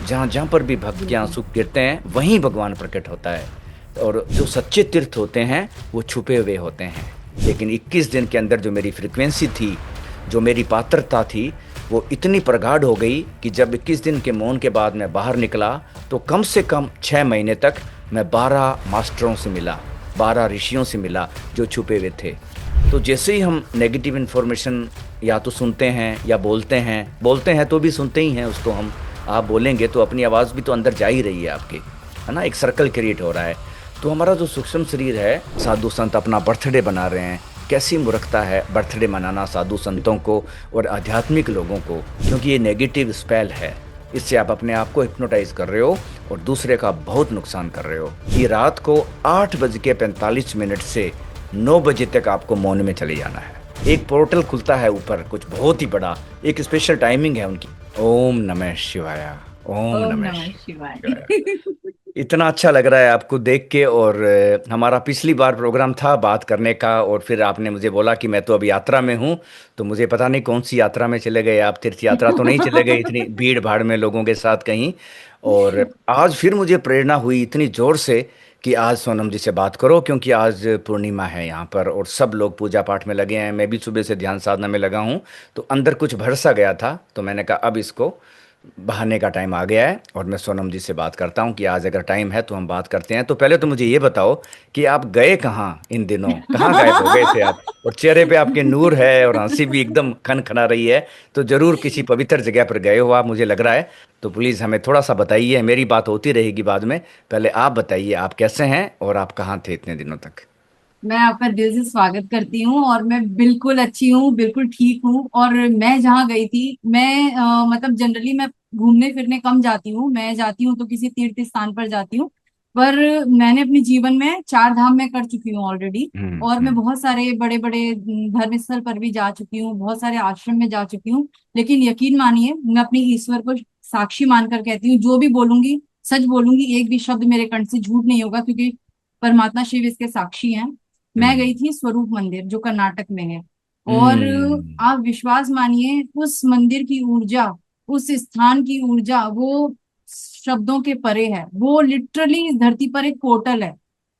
जहाँ जहाँ पर भी भक्त के बिल्कुल। आंसू गिरते हैं वहीं भगवान प्रकट होता है। और जो सच्चे तीर्थ होते हैं वो छुपे हुए होते हैं। लेकिन 21 दिन के अंदर जो मेरी फ्रिक्वेंसी थी, जो मेरी पात्रता थी, वो इतनी प्रगाढ़ हो गई कि जब 21 दिन के मौन के बाद मैं बाहर निकला तो कम से कम 6 महीने तक मैं 12 मास्टरों से मिला, 12 ऋषियों से मिला जो छुपे हुए थे। तो जैसे ही हम नेगेटिव इन्फॉर्मेशन या तो सुनते हैं या बोलते हैं तो भी सुनते ही हैं उसको हम। आप बोलेंगे तो अपनी आवाज़ भी तो अंदर जा ही रही है आपके, है ना, एक सर्कल क्रिएट हो रहा है। तो हमारा जो सूक्ष्म शरीर है, साधु संत अपना बर्थडे बना रहे हैं। कैसी मूर्खता है बर्थडे मनाना साधु संतों को और आध्यात्मिक लोगों को, क्योंकि ये नेगेटिव स्पेल है। इससे आप अपने आप को हिप्नोटाइज कर रहे हो और दूसरे का बहुत नुकसान कर रहे हो। ये रात को 8:45 से 9 बजे तक आपको मौन में चले जाना है। एक पोर्टल खुलता है ऊपर कुछ बहुत ही बड़ा, एक स्पेशल टाइमिंग है उनकी। ओम नमः शिवाय। ओम ओम नमः नमः शिवाय। शिवाय। इतना अच्छा लग रहा है आपको देख के। और हमारा पिछली बार प्रोग्राम था बात करने का, और फिर आपने मुझे बोला कि मैं तो अभी यात्रा में हूँ। तो मुझे पता नहीं कौन सी यात्रा में चले गए आप, तीर्थ यात्रा तो नहीं चले गए इतनी भीड़ भाड़ में लोगों के साथ कहीं। और आज फिर मुझे प्रेरणा हुई इतनी जोर से कि आज सोनम जी से बात करो, क्योंकि आज पूर्णिमा है यहाँ पर और सब लोग पूजा पाठ में लगे हैं। मैं भी सुबह से ध्यान साधना में लगा हूँ। तो अंदर कुछ भर सा गया था, तो मैंने कहा अब इसको बहाने का टाइम आ गया है और मैं सोनम जी से बात करता हूँ कि आज अगर टाइम है तो हम बात करते हैं। तो पहले तो मुझे ये बताओ कि आप गए कहाँ इन दिनों, कहाँ गायब हो गए थे आप? और चेहरे पे आपके नूर है और हंसी भी एकदम खनखना रही है। तो जरूर किसी पवित्र जगह पर गए हो आप, मुझे लग रहा है। तो प्लीज़ हमें थोड़ा सा बताइए, मेरी बात होती रहेगी बाद में। पहले आप बताइए आप कैसे हैं और आप कहाँ थे इतने दिनों तक। मैं आपका दिल से स्वागत करती हूँ और मैं बिल्कुल अच्छी हूँ, बिल्कुल ठीक हूँ। और मैं जहाँ गई थी, मैं मतलब जनरली मैं घूमने फिरने कम जाती हूँ। मैं जाती हूँ तो किसी तीर्थ स्थान पर जाती हूँ। पर मैंने अपने जीवन में 4 धाम में कर चुकी हूँ ऑलरेडी। और मैं हम्म। बहुत सारे बड़े बड़े धर्म स्थल पर भी जा चुकी हूँ, बहुत सारे आश्रम में जा चुकी हूँ। लेकिन यकीन मानिए, मैं अपनी ईश्वर को साक्षी मानकर कहती हूँ, जो भी बोलूंगी सच बोलूंगी, एक भी शब्द मेरे कंठ से झूठ नहीं होगा, क्योंकि परमात्मा शिव इसके साक्षी हैं। मैं गई हम्म। थी स्वरूप मंदिर जो कर्नाटक में है। और हम्म। आप विश्वास मानिए, उस मंदिर की ऊर्जा, उस स्थान की ऊर्जा, वो शब्दों के परे है। वो लिटरली इस धरती पर एक पोर्टल है।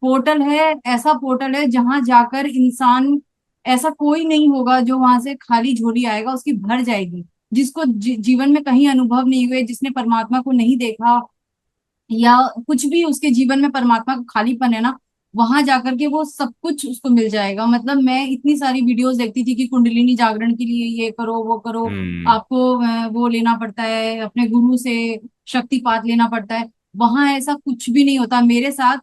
पोर्टल है, ऐसा पोर्टल है जहां जाकर इंसान, ऐसा कोई नहीं होगा जो वहां से खाली झोली आएगा, उसकी भर जाएगी। जिसको जीवन में कहीं अनुभव नहीं हुए, जिसने परमात्मा को नहीं देखा, या कुछ भी उसके जीवन में परमात्मा का खालीपन है ना, वहां जाकर के वो सब कुछ उसको मिल जाएगा। मतलब मैं इतनी सारी वीडियोस देखती थी कि कुंडलिनी जागरण के लिए ये करो वो करो, हम्म। आपको वो लेना पड़ता है, अपने गुरु से शक्तिपात लेना पड़ता है। वहां ऐसा कुछ भी नहीं होता मेरे साथ।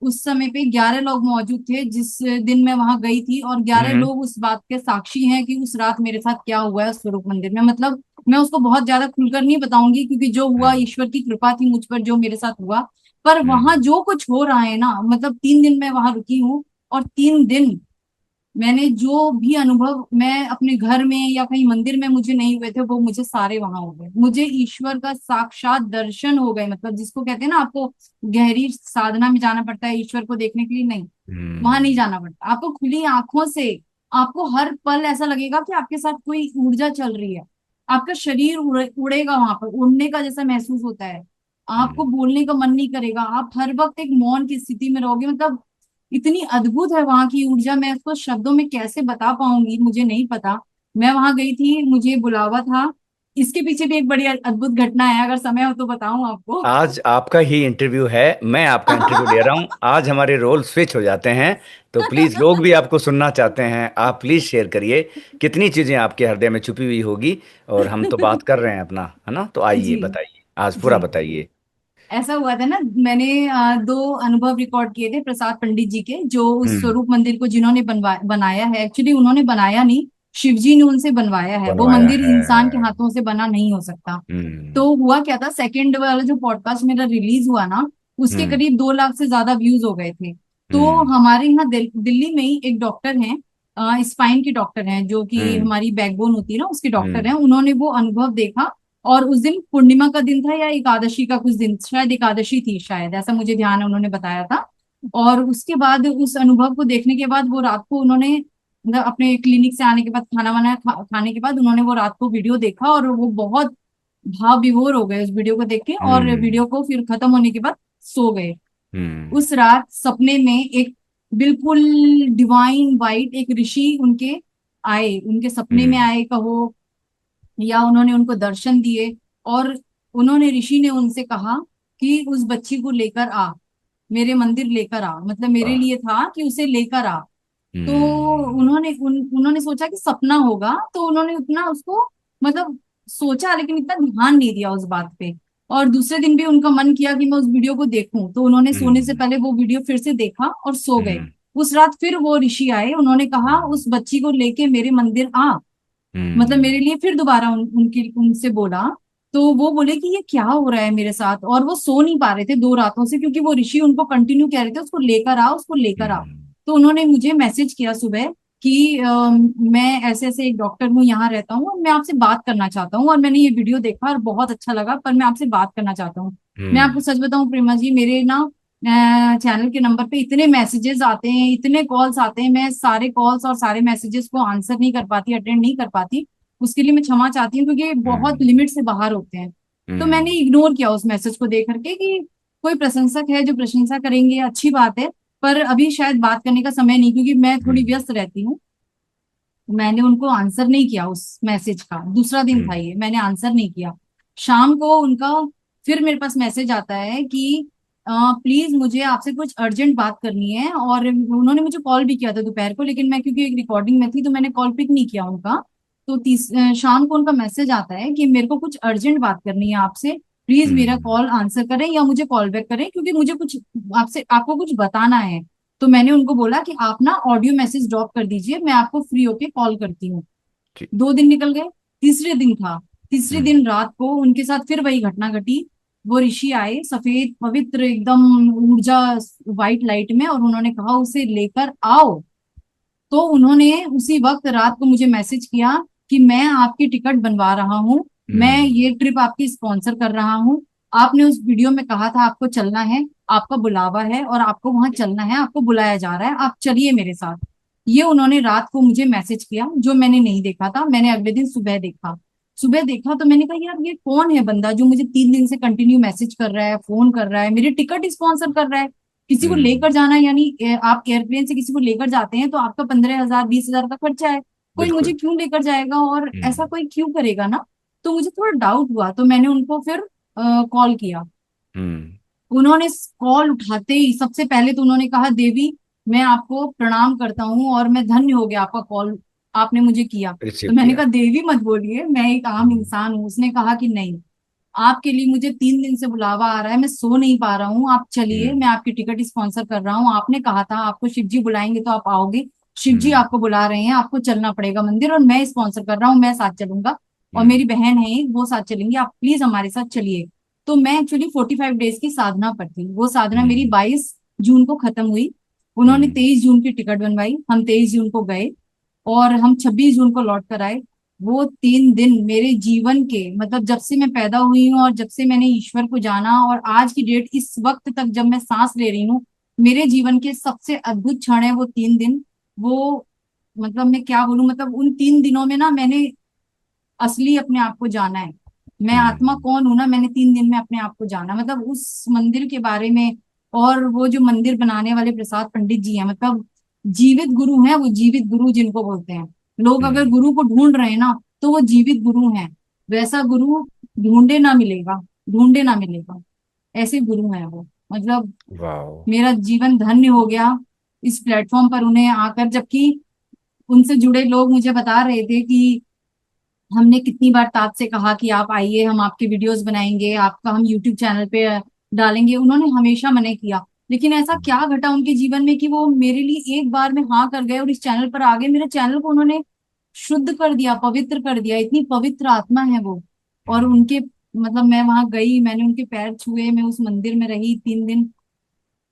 उस समय पे 11 लोग मौजूद थे जिस दिन मैं वहां गई थी, और 11 लोग उस बात के साक्षी हैं कि उस रात मेरे साथ क्या हुआ है स्वरूप मंदिर में। मतलब मैं उसको बहुत ज्यादा खुलकर नहीं बताऊंगी, क्योंकि जो हुआ हम्म। ईश्वर की कृपा थी मुझ पर, जो मेरे साथ हुआ। पर हम्म। वहां जो कुछ हो रहा है ना, मतलब 3 दिन मैं वहां रुकी हूँ, और 3 दिन मैंने जो भी अनुभव मैं अपने घर में या कहीं मंदिर में मुझे नहीं हुए थे, वो मुझे सारे वहां हो गए। मुझे ईश्वर का साक्षात दर्शन हो गए। मतलब जिसको कहते हैं ना, आपको गहरी साधना में जाना पड़ता है ईश्वर को देखने के लिए, नहीं, वहां नहीं हम्म। जाना पड़ता। आपको खुली आंखों से, आपको हर पल ऐसा लगेगा कि आपके साथ कोई ऊर्जा चल रही है। आपका शरीर उड़ेगा वहां पर, उड़ने का जैसा महसूस होता है। आपको हम्म। बोलने का मन नहीं करेगा, आप हर वक्त एक मौन की स्थिति में रहोगे। मतलब इतनी अद्भुत है वहां की ऊर्जा, मैं उसको शब्दों में कैसे बता पाऊंगी मुझे नहीं पता। मैं वहां गई थी, मुझे बुलावा था। इसके पीछे भी एक बड़ी अद्भुत घटना है, अगर समय हो तो बताऊं आपको। आज आपका ही इंटरव्यू है, मैं आपका इंटरव्यू ले रहा हूँ। आज हमारे रोल स्विच हो जाते हैं। तो प्लीज लोग भी आपको सुनना चाहते हैं, आप प्लीज शेयर करिए कितनी चीजें आपके हृदय में छुपी हुई होगी। और हम तो बात कर रहे हैं अपना, है ना, तो आइए जी बताइए आज पूरा जी। बताइए। ऐसा हुआ था ना, मैंने 2 अनुभव रिकॉर्ड किए थे प्रसाद पंडित जी के, जो उस हम्म। स्वरूप मंदिर को जिन्होंने बनाया है। एक्चुअली उन्होंने बनाया नहीं, शिव जी ने उनसे बनवाया है। वो बनवाया मंदिर है। इंसान के हाथों से बना नहीं हो सकता। हम्म। तो हुआ क्या था, सेकंड वाला जो पॉडकास्ट मेरा रिलीज हुआ ना, उसके हम्म। करीब 2 लाख से ज्यादा व्यूज हो गए थे। तो हम्म। हमारे यहाँ दिल्ली में ही एक डॉक्टर हैं, स्पाइन के डॉक्टर हैं, जो कि हम्म। हमारी बैकबोन होती है ना, उसके डॉक्टर हम्म। हैं। उन्होंने वो अनुभव देखा। और उस दिन पूर्णिमा का दिन था या एकादशी का कुछ दिन, शायद एकादशी थी, शायद ऐसा मुझे ध्यान है, उन्होंने बताया था। और उसके बाद उस अनुभव को देखने के बाद वो रात को उन्होंने, मतलब अपने क्लिनिक से आने के बाद, खाना वाना खाने के बाद उन्होंने वो रात को वीडियो देखा, और वो बहुत भाव विभोर हो गए उस वीडियो को देख के, और हम्म। वीडियो को फिर खत्म होने के बाद सो गए। हम्म। उस रात सपने में एक बिल्कुल डिवाइन वाइट एक ऋषि उनके आए, उनके सपने में हम्म। आए कहो, या उन्होंने उनको दर्शन दिए, और उन्होंने ऋषि ने उनसे कहा कि उस बच्ची को लेकर आ, मेरे मंदिर लेकर आ, मतलब मेरे वाह। लिए था कि उसे लेकर आ। तो हम्म। उन्होंने सोचा कि सपना होगा, तो उन्होंने उतना उसको मतलब सोचा, लेकिन इतना ध्यान नहीं दिया उस बात पे। और दूसरे दिन भी उनका मन किया कि मैं उस वीडियो को देखूं, तो उन्होंने सोने से हम्म। पहले वो वीडियो फिर से देखा और सो गए। हम्म। उस रात फिर वो ऋषि आए, उन्होंने कहा उस बच्ची को लेके मेरे मंदिर आ, मतलब हम्म। मेरे लिए फिर दोबारा उनकी उनसे बोला। तो वो बोले कि ये क्या हो रहा है मेरे साथ, और वो सो नहीं पा रहे थे 2 रातों से, क्योंकि वो ऋषि उनको कंटिन्यू कह रहे थे उसको लेकर आ, उसको लेकर आ। हम्म। तो उन्होंने मुझे मैसेज किया सुबह कि मैं ऐसे ऐसे एक डॉक्टर हूँ, यहाँ रहता हूँ, और मैं आपसे बात करना चाहता हूँ, और मैंने ये वीडियो देखा और बहुत अच्छा लगा, पर मैं आपसे बात करना चाहता हूँ। मैं आपको हम्म। सच बताऊं प्रेमा जी, मेरे ना चैनल के नंबर पे इतने मैसेजेस आते हैं, इतने कॉल्स आते हैं, मैं सारे कॉल्स और सारे मैसेजेस को आंसर नहीं कर पाती, अटेंड नहीं कर पाती। उसके लिए मैं क्षमा चाहती हूँ, क्योंकि बहुत हम्म। लिमिट से बाहर होते हैं। तो मैंने हम्म। इग्नोर किया उस मैसेज को देख करके कि कोई प्रशंसक है जो प्रशंसा करेंगे, अच्छी बात है, पर अभी शायद बात करने का समय नहीं, क्योंकि मैं थोड़ी हम्म। व्यस्त रहती हूँ। मैंने उनको आंसर नहीं किया उस मैसेज का, दूसरा दिन था हम्म। ये, मैंने आंसर नहीं किया। शाम को उनका फिर मेरे पास मैसेज आता है कि प्लीज मुझे आपसे कुछ अर्जेंट बात करनी है, और उन्होंने मुझे कॉल भी किया था दोपहर को, लेकिन मैं क्योंकि एक रिकॉर्डिंग में थी तो मैंने कॉल पिक नहीं किया उनका। तो शाम को उनका मैसेज आता है कि मेरे को कुछ अर्जेंट बात करनी है आपसे, प्लीज मेरा हम्म। कॉल आंसर करें या मुझे कॉल बैक करें, क्योंकि मुझे कुछ आपसे आपको कुछ बताना है। तो मैंने उनको बोला कि आप ना ऑडियो मैसेज ड्रॉप कर दीजिए, मैं आपको फ्री होके कॉल करती हूँ। ठीक। 2 दिन निकल गए, तीसरे दिन था। तीसरे हम्म। दिन रात को उनके साथ फिर वही घटना घटी। वो ऋषि आए सफेद पवित्र एकदम ऊर्जा व्हाइट लाइट में, और उन्होंने कहा उसे लेकर आओ। तो उन्होंने उसी वक्त रात को मुझे मैसेज किया कि मैं आपकी टिकट बनवा रहा हूँ, मैं हम्म। ये ट्रिप आपकी स्पॉन्सर कर रहा हूँ, आपने उस वीडियो में कहा था आपको चलना है, आपका बुलावा है और आपको वहां चलना है, आपको बुलाया जा रहा है, आप चलिए मेरे साथ। ये उन्होंने रात को मुझे मैसेज किया, जो मैंने नहीं देखा था, मैंने अगले दिन सुबह देखा। सुबह देखा तो मैंने कहा यार ये कौन है बंदा जो मुझे 3 दिन से कंटिन्यू मैसेज कर रहा है, फोन कर रहा है, मेरी टिकट स्पॉन्सर कर रहा है। किसी को हम्म। लेकर जाना यानी आप एयरप्लेन से किसी को लेकर जाते हैं तो आपका 15,000 20,000 का खर्चा है, कोई मुझे बिल्कुल। क्यों लेकर जाएगा, और ऐसा हम्म। कोई क्यों करेगा ना। तो मुझे थोड़ा डाउट हुआ, तो मैंने उनको फिर कॉल किया। हम्म। उन्होंने कॉल उठाते ही सबसे पहले तो उन्होंने कहा देवी मैं आपको प्रणाम करता हूँ और मैं धन्य हो गया आपका कॉल आपने मुझे किया। रिसीव तो मैंने किया। कहा देवी मत बोलिए, मैं एक आम हम्म। इंसान हूँ। उसने कहा कि नहीं, आपके लिए मुझे 3 दिन से बुलावा आ रहा है, मैं सो नहीं पा रहा हूँ, आप चलिए, हम्म। मैं आपकी टिकट स्पॉन्सर कर रहा हूँ, आपने कहा था आपको शिव जी बुलाएंगे तो आप आओगे, शिव जी हम्म। आपको बुला रहे हैं, आपको चलना पड़ेगा मंदिर, और मैं स्पॉन्सर कर रहा हूँ, मैं साथ चलूंगा, और हम्म। मेरी बहन है एक, वो साथ चलेंगी, आप प्लीज हमारे साथ चलिए। तो मैं एक्चुअली 45 डेज की साधना पर थी, वो साधना मेरी हम्म। 22 जून को खत्म हुई। उन्होंने हम्म। 23 जून की टिकट बनवाई, हम 23 जून को गए, और हम 26 जून को लौट कर आए। वो 3 दिन मेरे जीवन के मतलब जब से मैं पैदा हुई हूँ और जब से मैंने ईश्वर को जाना और आज की डेट इस वक्त तक जब मैं सांस ले रही हूँ, मेरे जीवन के सबसे अद्भुत क्षण है वो 3 दिन। वो मतलब मैं क्या बोलूं, मतलब उन 3 दिनों में ना मैंने असली अपने आप को जाना है। मैं आत्मा हम्म। कौन हूं ना, मैंने 3 दिन में अपने आप को जाना, मतलब उस मंदिर के बारे में। और वो जो मंदिर बनाने वाले प्रसाद पंडित जी हैं, मतलब जीवित गुरु हैं, वो जीवित गुरु जिनको बोलते हैं। लोग अगर हम्म। गुरु को ढूंढ रहे हैं ना, तो वो जीवित गुरु हैं। वैसा गुरु ढूंढे ना मिलेगा, ढूंढे ना मिलेगा, ऐसे गुरु हैं वो। मतलब वाह। मेरा जीवन धन्य हो गया इस प्लेटफॉर्म पर उन्हें आकर, जबकि उनसे जुड़े लोग मुझे बता रहे थे कि हमने कितनी बार ताज से कहा कि आप आइए, हम आपके वीडियोस बनाएंगे, आपका हम यूट्यूब चैनल पे डालेंगे, उन्होंने हमेशा मना किया। लेकिन ऐसा क्या घटा उनके जीवन में कि वो मेरे लिए एक बार में हाँ कर गए और इस चैनल पर आ गए, मेरे चैनल को उन्होंने शुद्ध कर दिया, पवित्र कर दिया, इतनी पवित्र आत्मा है वो। और हम्म। उनके मतलब मैं वहां गई, मैंने उनके पैर छुए, मैं उस मंदिर में रही 3 दिन।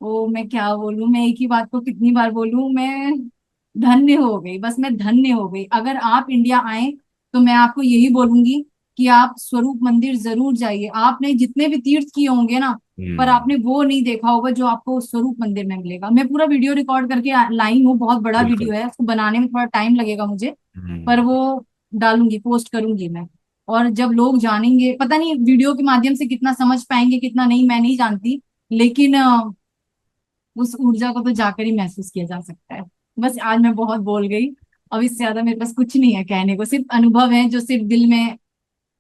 ओ मैं क्या बोलूं, मैं एक ही बात को कितनी बार बोलूं, मैं धन्य हो गई, बस मैं धन्य हो गई। अगर आप इंडिया आए तो मैं आपको यही बोलूंगी कि आप स्वरूप मंदिर जरूर जाइए। आपने जितने भी तीर्थ किए होंगे ना, पर हम्म। आपने वो नहीं देखा होगा जो आपको स्वरूप मंदिर में मिलेगा। मैं पूरा वीडियो रिकॉर्ड करके लाई हूँ, बहुत बड़ा बिल्कुल। वीडियो है, उसको बनाने में थोड़ा टाइम लगेगा मुझे, पर हम्म। वो डालूंगी, पोस्ट करूंगी मैं। और जब लोग जानेंगे, पता नहीं वीडियो के माध्यम से कितना समझ पाएंगे कितना नहीं, मैं नहीं जानती, लेकिन उस ऊर्जा को तो जाकर ही महसूस किया जा सकता है। बस आज मैं बहुत बोल गई, अब इससे ज्यादा मेरे पास कुछ नहीं है कहने को, सिर्फ अनुभव है जो सिर्फ दिल में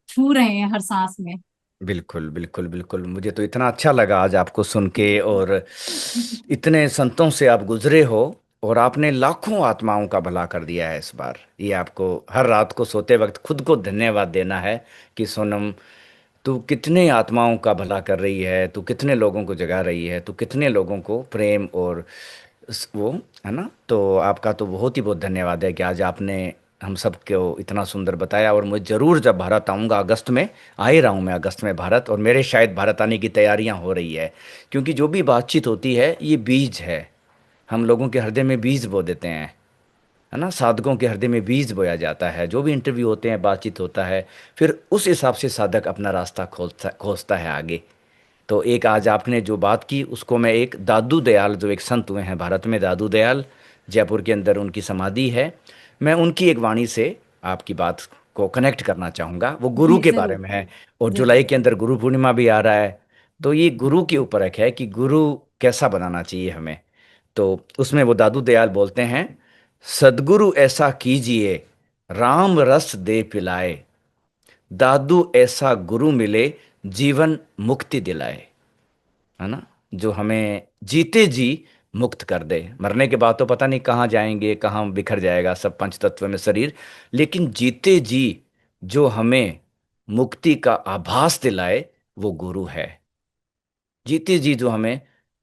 छू रहे हैं हर सांस में। बिल्कुल बिल्कुल बिल्कुल, मुझे तो इतना अच्छा लगा आज आपको सुन के। और इतने संतों से आप गुजरे हो, और आपने लाखों आत्माओं का भला कर दिया है इस बार। ये आपको हर रात को सोते वक्त खुद को धन्यवाद देना है कि सोनम, तू कितने आत्माओं का भला कर रही है, तू कितने लोगों को जगा रही है, तू कितने लोगों को प्रेम और वो, है ना। तो आपका तो बहुत ही बहुत धन्यवाद है कि आज आपने हम सब को इतना सुंदर बताया। और मैं ज़रूर जब भारत आऊँगा अगस्त में, आ ही रहा हूँ मैं अगस्त में भारत, और मेरे शायद भारत आने की तैयारियां हो रही है। क्योंकि जो भी बातचीत होती है ये बीज है, हम लोगों के हृदय में बीज बो देते हैं, है ना। साधकों के हृदय में बीज बोया जाता है, जो भी इंटरव्यू होते हैं, बातचीत होता है, फिर उस हिसाब से साधक अपना रास्ता खोजता खोजता है आगे। तो एक आज आपने जो बात की उसको मैं, एक दादू दयाल जो एक संत हुए हैं भारत में, दादू दयाल, जयपुर के अंदर उनकी समाधि है, मैं उनकी एक वाणी से आपकी बात को कनेक्ट करना चाहूँगा। वो गुरु जी के बारे जरूर। में है। और जरूर। जुलाई के अंदर गुरु पूर्णिमा भी आ रहा है। तो ये गुरु के ऊपर एक है कि गुरु कैसा बनाना चाहिए हमें। तो उसमें वो दादू दयाल बोलते हैं, सदगुरु ऐसा कीजिए राम रस दे पिलाए, दादू ऐसा गुरु मिले जीवन मुक्ति दिलाए, है ना। जो हमें जीते जी मुक्त कर दे। मरने के बाद तो पता नहीं कहाँ जाएंगे, कहाँ बिखर जाएगा सब पंच तत्व में शरीर, लेकिन जीते जी जो हमें मुक्ति का आभास दिलाए वो गुरु है। जीते जी जो हमें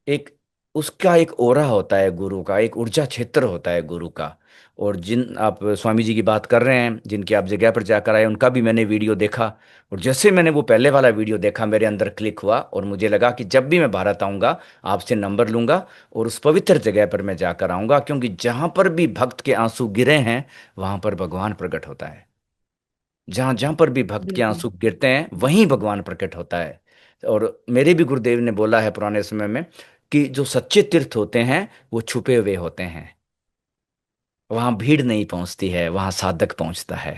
एक, उसका एक ओरा होता है गुरु का, एक ऊर्जा क्षेत्र होता है गुरु का। और जिन आप स्वामी जी की बात कर रहे हैं, जिनकी आप जगह पर जाकर आए, उनका भी मैंने वीडियो देखा। और जैसे मैंने वो पहले वाला वीडियो देखा, मेरे अंदर क्लिक हुआ और मुझे लगा कि जब भी मैं भारत आऊँगा आपसे नंबर लूँगा और उस पवित्र जगह पर मैं जाकर आऊँगा। क्योंकि जहाँ पर भी भक्त के आंसू गिरे हैं वहाँ पर भगवान प्रकट होता है। जहां जहां पर भी भक्त के बिल्कुल। आंसू गिरते हैं वहीं भगवान प्रकट होता है। और मेरे भी गुरुदेव ने बोला है पुराने समय में कि जो सच्चे तीर्थ होते हैं वो छुपे हुए होते हैं, वहां भीड़ नहीं पहुंचती है, वहां साधक पहुंचता है।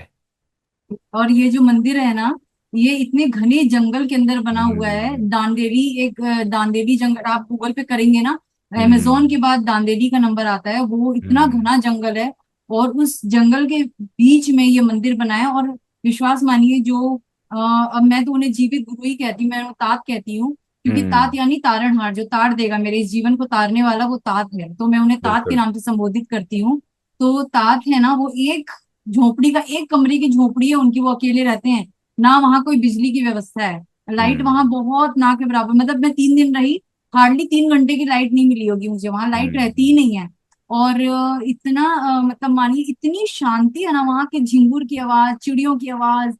और ये जो मंदिर है ना, ये इतने घने जंगल के अंदर बना हुआ है। हम्म। दांदेली, एक दांदेली जंगल आप गूगल पे करेंगे ना, अमेजोन हम्म। के बाद दांदेली का नंबर आता है। वो इतना हम्म। घना जंगल है, और उस जंगल के बीच में ये मंदिर बना है। और विश्वास मानिए, जो अब मैं तो उन्हें जीवित गुरु ही कहती हूँ, मैं उन्हें तात कहती हूँ, क्योंकि तात हम्म। यानी तारणहार, जो तार देगा मेरे इस जीवन को, तारने वाला वो तात है, तो मैं उन्हें तात के बिल्कुल। नाम से संबोधित करती हूँ। तो तात है ना, वो एक झोपड़ी का, एक कमरे की झोपड़ी है उनकी, वो अकेले रहते हैं। ना वहां कोई बिजली की व्यवस्था है, लाइट वहां हम्म। बहुत ना के बराबर, मतलब मैं 3 दिन रही, हार्डली 3 घंटे की लाइट नहीं मिली होगी मुझे, वहां लाइट रहती ही हम्म। नहीं है। और इतना मतलब मानिए इतनी शांति है ना वहां के, झिंगुर की आवाज, चिड़ियों की आवाज,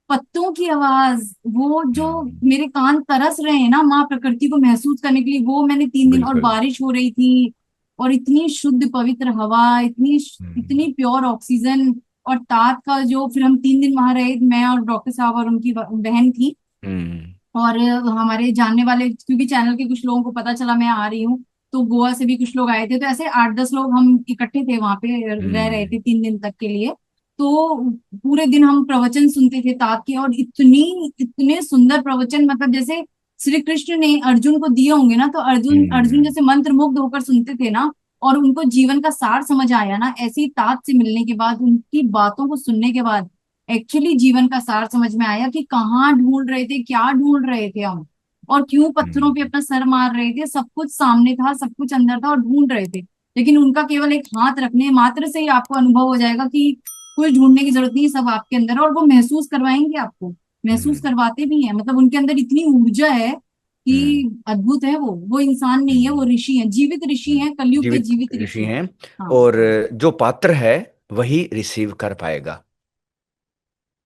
पत्तों की आवाज, वो जो हम्म। मेरे कान तरस रहे हैं ना माँ प्रकृति को महसूस करने के लिए, वो मैंने 3 दिन, और बिल्कुल। बारिश हो रही थी, और इतनी शुद्ध पवित्र हवा, इतनी हम्म। इतनी प्योर ऑक्सीजन। और तात का जो, फिर हम 3 दिन वहां रहे, मैं और डॉक्टर साहब और उनकी बहन थी, हम्म। और हमारे जानने वाले, क्योंकि चैनल के कुछ लोगों को पता चला मैं आ रही हूँ, तो गोवा से भी कुछ लोग आए थे, तो ऐसे 8-10 लोग हम इकट्ठे थे वहां पे, रह रहे थे हम्म। 3 दिन तक के लिए। तो पूरे दिन हम प्रवचन सुनते थे तात के, और इतनी इतने सुंदर प्रवचन, मतलब जैसे श्री कृष्ण ने अर्जुन को दिए होंगे ना, तो अर्जुन अर्जुन हम्म। जैसे मंत्र मुग्ध होकर सुनते थे ना, और उनको जीवन का सार समझ आया ना, ऐसे ही तात से मिलने के बाद, उनकी बातों को सुनने के बाद एक्चुअली जीवन का सार समझ में आया कि कहाँ ढूंढ रहे थे, क्या ढूंढ रहे थे हम, और क्यों पत्थरों पे हम्म। अपना सर मार रहे थे। सब कुछ सामने था, सब कुछ अंदर था, और ढूंढ रहे थे। लेकिन उनका केवल एक हाथ रखने मात्र से ही आपको अनुभव हो जाएगा कि कुछ ढूंढने की जरूरत नहीं, सब आपके अंदर है। और वो महसूस करवाएंगे आपको, महसूस हम्म। करवाते भी हैं, मतलब उनके अंदर इतनी ऊर्जा है हम्म। कि अद्भुत है। वो इंसान नहीं है, वो हम्म। ऋषि है, जीवित ऋषि है, कलयुग के जीवित जीवित ऋषि ऋषि। हैं। हाँ। और जो पात्र है वही रिसीव कर पाएगा।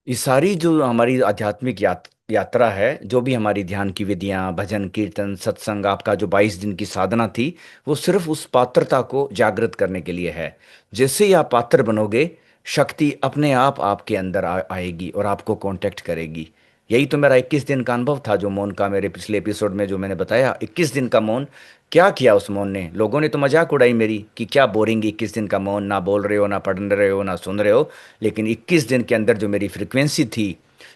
ये सारी जो हमारी आध्यात्मिक यात्रा है, जो भी हमारी ध्यान की विधियां, भजन कीर्तन सत्संग, आपका जो 22 दिन की साधना थी, वो सिर्फ उस पात्रता को जागृत करने के लिए है। जैसे ही आप पात्र बनोगे, शक्ति अपने आप आपके अंदर आएगी और आपको कांटेक्ट करेगी। यही तो मेरा 21 दिन का अनुभव था, जो मौन का मेरे पिछले एपिसोड में जो मैंने बताया, 21 दिन का मौन। क्या किया उस मौन ने, लोगों ने तो मजाक उड़ाई मेरी कि क्या बोरिंग 21 दिन का मौन, ना बोल रहे हो, ना पढ़ रहे हो, ना सुन रहे हो। लेकिन 21 दिन के अंदर जो मेरी फ्रिक्वेंसी थी,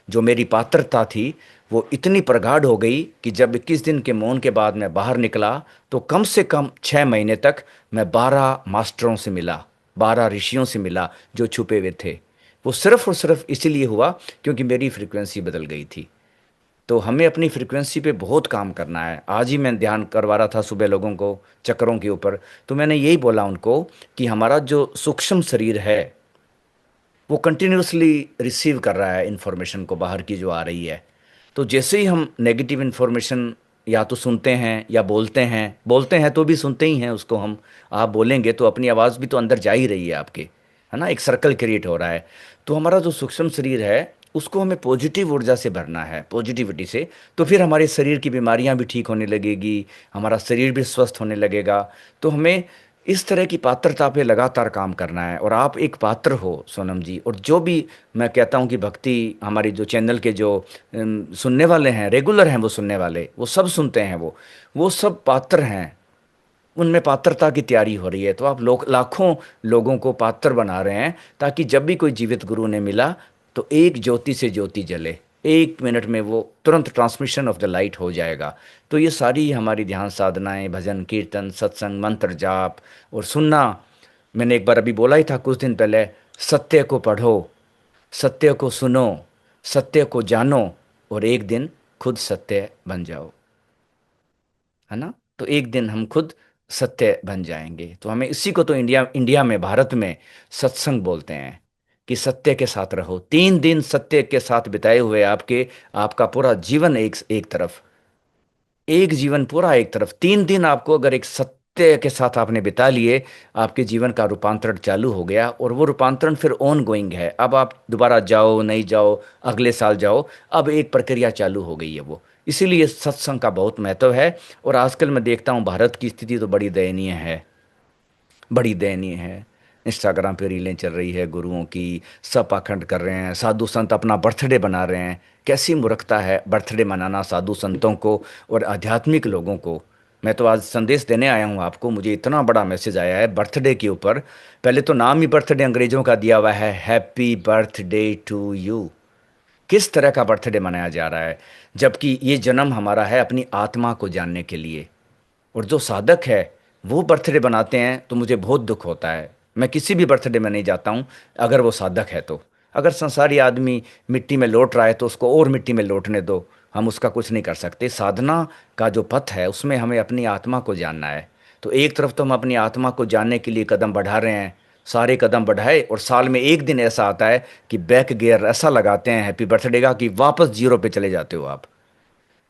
जो मेरी पात्रता थी वो इतनी प्रगाढ़ हो गई कि जब 21 दिन के मौन के बाद मैं बाहर निकला तो कम से कम 6 महीने तक मैं 12 मास्टरों से मिला, 12 ऋषियों से मिला जो छुपे हुए थे। वो सिर्फ और सिर्फ इसीलिए हुआ क्योंकि मेरी फ्रीक्वेंसी बदल गई थी। तो हमें अपनी फ्रीक्वेंसी पे बहुत काम करना है। आज ही मैं ध्यान करवा रहा था सुबह लोगों को चक्रों के ऊपर, तो मैंने यही बोला उनको कि हमारा जो सूक्ष्म शरीर है वो कंटिन्यूसली रिसीव कर रहा है इन्फॉर्मेशन को, बाहर की जो आ रही है। तो जैसे ही हम नेगेटिव इन्फॉर्मेशन या तो सुनते हैं या बोलते हैं तो भी सुनते ही हैं उसको हम। आप बोलेंगे तो अपनी आवाज़ भी तो अंदर जा ही रही है आपके, है ना, एक सर्कल क्रिएट हो रहा है। तो हमारा जो सूक्ष्म शरीर है उसको हमें पॉजिटिव ऊर्जा से भरना है, पॉजिटिविटी से। तो फिर हमारे शरीर की बीमारियां भी ठीक होने लगेगी, हमारा शरीर भी स्वस्थ होने लगेगा। तो हमें इस तरह की पात्रता पे लगातार काम करना है। और आप एक पात्र हो सोनम जी। और जो भी मैं कहता हूँ कि भक्ति हमारी जो चैनल के जो सुनने वाले हैं, रेगुलर हैं वो सुनने वाले, वो सब सुनते हैं, वो सब पात्र हैं। उनमें पात्रता की तैयारी हो रही है। तो आप लोग लाखों लोगों को पात्र बना रहे हैं ताकि जब भी कोई जीवित गुरु ने मिला तो एक ज्योति से ज्योति जले, 1 मिनट में वो तुरंत ट्रांसमिशन ऑफ द लाइट हो जाएगा। तो ये सारी हमारी ध्यान साधनाएं, भजन कीर्तन, सत्संग, मंत्र जाप और सुनना। मैंने एक बार अभी बोला ही था कुछ दिन पहले, सत्य को पढ़ो, सत्य को सुनो, सत्य को जानो और एक दिन खुद सत्य बन जाओ, है ना। तो एक दिन हम खुद सत्य बन जाएंगे। तो हमें इसी को तो इंडिया इंडिया में, भारत में सत्संग बोलते हैं कि सत्य के साथ रहो। 3 दिन सत्य के साथ बिताए हुए आपके, आपका पूरा जीवन एक एक तरफ, एक जीवन पूरा एक तरफ, 3 दिन आपको अगर एक सत्य के साथ आपने बिता लिए, आपके जीवन का रूपांतरण चालू हो गया। और वो रूपांतरण फिर ऑन गोइंग है। अब आप दोबारा जाओ नहीं जाओ, अगले साल जाओ, अब एक प्रक्रिया चालू हो गई है वो। इसीलिए सत्संग का बहुत महत्व है। और आजकल मैं देखता हूँ भारत की स्थिति तो बड़ी दयनीय है, बड़ी दयनीय है। इंस्टाग्राम पे रीलें चल रही है गुरुओं की, सब पाखंड कर रहे हैं, साधु संत अपना बर्थडे बना रहे हैं। कैसी मूर्खता है बर्थडे मनाना साधु संतों को और आध्यात्मिक लोगों को। मैं तो आज संदेश देने आया हूँ आपको, मुझे इतना बड़ा मैसेज आया है बर्थडे के ऊपर। पहले तो नाम ही बर्थडे अंग्रेजों का दिया हुआ है, हैप्पी बर्थडे टू यू। किस तरह का बर्थडे मनाया जा रहा है, जबकि ये जन्म हमारा है अपनी आत्मा को जानने के लिए। और जो साधक है वो बर्थडे बनाते हैं तो मुझे बहुत दुख होता है। मैं किसी भी बर्थडे में नहीं जाता हूँ अगर वो साधक है तो। अगर संसारी आदमी मिट्टी में लौट रहा है तो उसको और मिट्टी में लौटने दो, हम उसका कुछ नहीं कर सकते। साधना का जो पथ है उसमें हमें अपनी आत्मा को जानना है। तो एक तरफ तो हम अपनी आत्मा को जानने के लिए कदम बढ़ा रहे हैं, सारे कदम बढ़ाए, और साल में एक दिन ऐसा आता है कि बैक गियर ऐसा लगाते हैं हैप्पी बर्थडे का कि वापस जीरो पे चले जाते हो आप।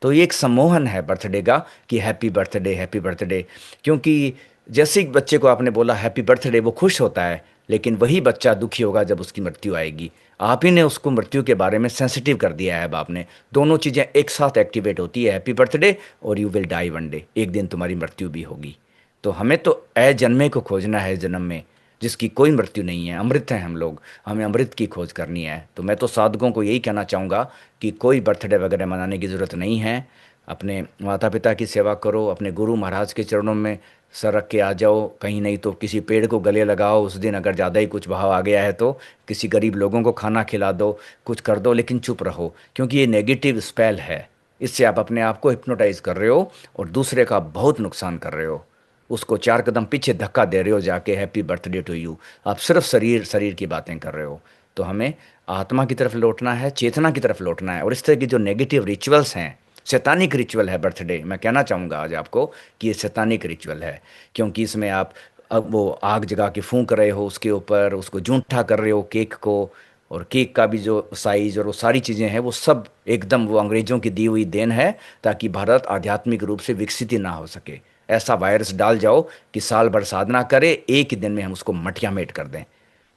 तो ये एक सम्मोहन है बर्थडे का कि हैप्पी बर्थडे, हैप्पी बर्थडे। क्योंकि जैसे ही बच्चे को आपने बोला हैप्पी बर्थडे वो खुश होता है, लेकिन वही बच्चा दुखी होगा जब उसकी मृत्यु आएगी। आप ही ने उसको मृत्यु के बारे में सेंसिटिव कर दिया है। अब आपने दोनों चीज़ें एक साथ एक्टिवेट होती है, हैप्पी बर्थडे और you will die one day, एक दिन तुम्हारी मृत्यु भी होगी। तो हमें तो जन्मे को खोजना है, जन्म में जिसकी कोई मृत्यु नहीं है, अमृत है हम लोग, हमें अमृत की खोज करनी है। तो मैं तो साधकों को यही कहना चाहूँगा कि कोई बर्थडे वगैरह मनाने की ज़रूरत नहीं है। अपने माता पिता की सेवा करो, अपने गुरु महाराज के चरणों में सर रख के आ जाओ, कहीं नहीं तो किसी पेड़ को गले लगाओ उस दिन, अगर ज़्यादा ही कुछ भाव आ गया है तो किसी गरीब लोगों को खाना खिला दो, कुछ कर दो, लेकिन चुप रहो। क्योंकि ये नेगेटिव स्पेल है, इससे आप अपने आप को हिप्नोटाइज कर रहे हो और दूसरे का बहुत नुकसान कर रहे हो। उसको 4 कदम पीछे धक्का दे रहे हो जाके, हैप्पी बर्थडे टू यू। आप सिर्फ शरीर शरीर की बातें कर रहे हो। तो हमें आत्मा की तरफ लौटना है, चेतना की तरफ लौटना है। और इस तरह की जो नेगेटिव रिचुअल्स हैं, शैतानिक रिचुअल है बर्थडे, मैं कहना चाहूँगा आज आपको कि ये शैतानिक रिचुअल है। क्योंकि इसमें आप अब वो आग जगा के फूंक रहे हो उसके ऊपर, उसको जूठा कर रहे हो केक को। और केक का भी जो साइज और वो सारी चीज़ें हैं वो सब एकदम वो अंग्रेज़ों की दी हुई देन है, ताकि भारत आध्यात्मिक रूप से विकसित ही ना हो सके। ऐसा वायरस डाल जाओ कि साल भर साधना करे, एक ही दिन में हम उसको मटिया मेट कर दें।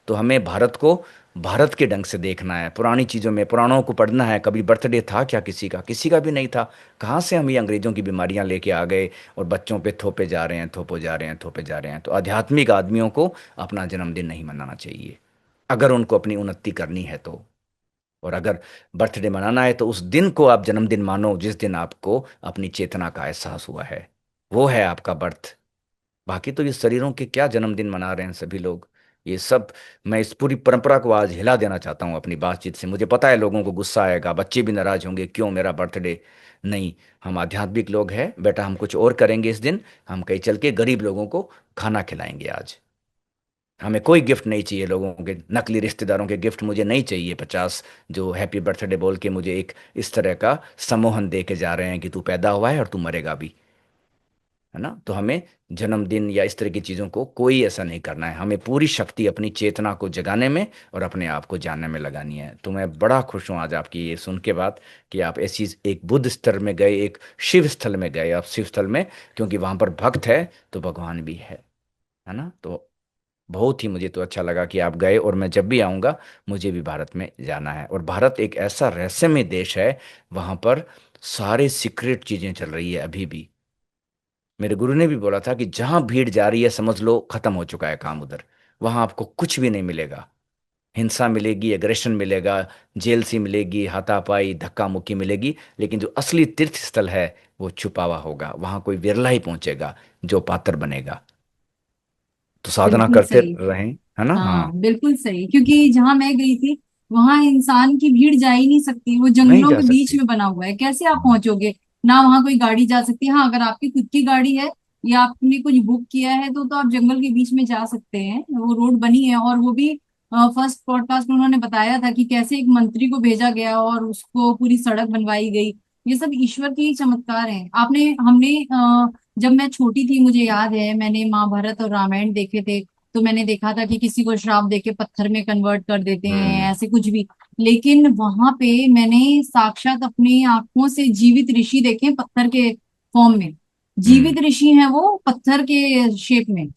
तो हमें भारत को भारत के ढंग से देखना है, पुरानी चीज़ों में, पुराणों को पढ़ना है। कभी बर्थडे था क्या किसी का? किसी का भी नहीं था। कहाँ से हम ये अंग्रेज़ों की बीमारियां लेके आ गए और बच्चों पे थोपे जा रहे हैं, थोपे जा रहे हैं, थोपे जा रहे हैं। तो आध्यात्मिक आदमियों को अपना जन्मदिन नहीं मनाना चाहिए, अगर उनको अपनी उन्नति करनी है तो। और अगर बर्थडे मनाना है तो उस दिन को आप जन्मदिन मानो जिस दिन आपको अपनी चेतना का एहसास हुआ है, वो है आपका बर्थ। बाकी तो ये शरीरों के क्या जन्मदिन मना रहे हैं सभी लोग। ये सब मैं इस पूरी परंपरा को आज हिला देना चाहता हूँ अपनी बातचीत से। मुझे पता है लोगों को गुस्सा आएगा, बच्चे भी नाराज होंगे, क्यों मेरा बर्थडे। नहीं, हम आध्यात्मिक लोग हैं बेटा, हम कुछ और करेंगे इस दिन। हम कहीं चल के गरीब लोगों को खाना खिलाएंगे आज। हमें कोई गिफ्ट नहीं चाहिए, लोगों के नकली रिश्तेदारों के गिफ्ट मुझे नहीं चाहिए 50, जो हैप्पी बर्थडे बोल के मुझे एक इस तरह का सम्मोहन दे के जा रहे हैं कि तू पैदा हुआ है और तू मरेगा भी, है ना। तो हमें जन्मदिन या इस तरह की चीज़ों को कोई ऐसा नहीं करना है। हमें पूरी शक्ति अपनी चेतना को जगाने में और अपने आप को जानने में लगानी है। तो मैं बड़ा खुश हूँ आज आपकी ये सुन के बात कि आप ऐसी एक बुद्ध स्थल में गए, एक शिव स्थल में गए। आप शिव स्थल में, क्योंकि वहां पर भक्त है तो भगवान भी है ना। तो बहुत ही मुझे तो अच्छा लगा कि आप गए, और मैं जब भी आऊँगा मुझे भी भारत में जाना है। और भारत एक ऐसा रहस्यमय देश है, वहाँ पर सारे सीक्रेट चीज़ें चल रही है अभी भी। मेरे गुरु ने भी बोला था कि जहाँ भीड़ जा रही है समझ लो खत्म हो चुका है काम उधर। वहाँ आपको कुछ भी नहीं मिलेगा। हिंसा मिलेगी, एग्रेशन मिलेगा, जेल सी मिलेगी, हाथापाई धक्का मुक्की मिलेगी, लेकिन जो असली तीर्थ स्थल है वो छुपा हुआ होगा। वहाँ कोई विरला ही पहुंचेगा जो पात्र बनेगा। तो साधना बिल्कुल करते सही। रहें, है ना। हाँ, हाँ बिल्कुल सही, क्योंकि जहां मैं गई थी वहां इंसान की भीड़ जा ही नहीं सकती, वो नहीं जंगलों जा के बीच सकती। में बना हुआ है, कैसे आप पहुंचोगे। ना वहां कोई गाड़ी जा सकती है। हाँ, अगर आपकी खुद की गाड़ी है या आपने कुछ बुक किया है तो आप जंगल के बीच में जा सकते हैं, वो रोड बनी है। और वो भी फर्स्ट पॉडकास्ट में उन्होंने बताया था कि कैसे एक मंत्री को भेजा गया और उसको पूरी सड़क बनवाई गई। ये सब ईश्वर के ही चमत्कार हैं। आपने हमने जब मैं छोटी थी मुझे याद है, मैंने महाभारत और रामायण देखे थे। तो मैंने देखा था कि किसी को श्राप देके पत्थर में कन्वर्ट कर देते हैं, हम्म। ऐसे कुछ भी। लेकिन वहां पे मैंने साक्षात अपनी आंखों से जीवित ऋषि देखे, पत्थर के फॉर्म में। हम्म। जीवित ऋषि हैं वो, पत्थर के शेप में।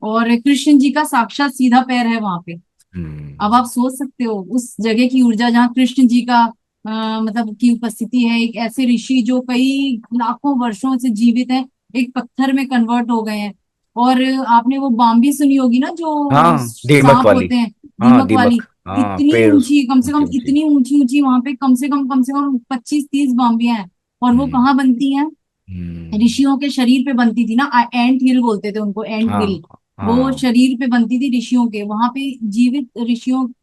और कृष्ण जी का साक्षात सीधा पैर है वहां पे। अब हम्म। आप सोच सकते हो उस जगह की ऊर्जा जहाँ कृष्ण जी का मतलब की उपस्थिति है। एक ऐसे ऋषि जो कई लाखों वर्षों से जीवित है, एक पत्थर में कन्वर्ट हो गए हैं। और आपने वो बाम्बी सुनी होगी ना, जो हाँ, दीमक सांप वाली। होते हैं, हाँ, दीमक वाली। दीमक, हाँ, इतनी पेड़ उस ऊंची, कम से ऊंची कम ऊंची। इतनी ऊंची ऊंची वहां पे कम से कम 25-30 बाम्बियां हैं। और वो हम्म। कहाँ बनती हैं? हम्म। ऋषियों के शरीर पे बनती थी ना। एंट हिल बोलते थे उनको, एंट हिल। हाँ। वो हाँ। शरीर पे बनती थी ऋषियों के। वहां पे जीवित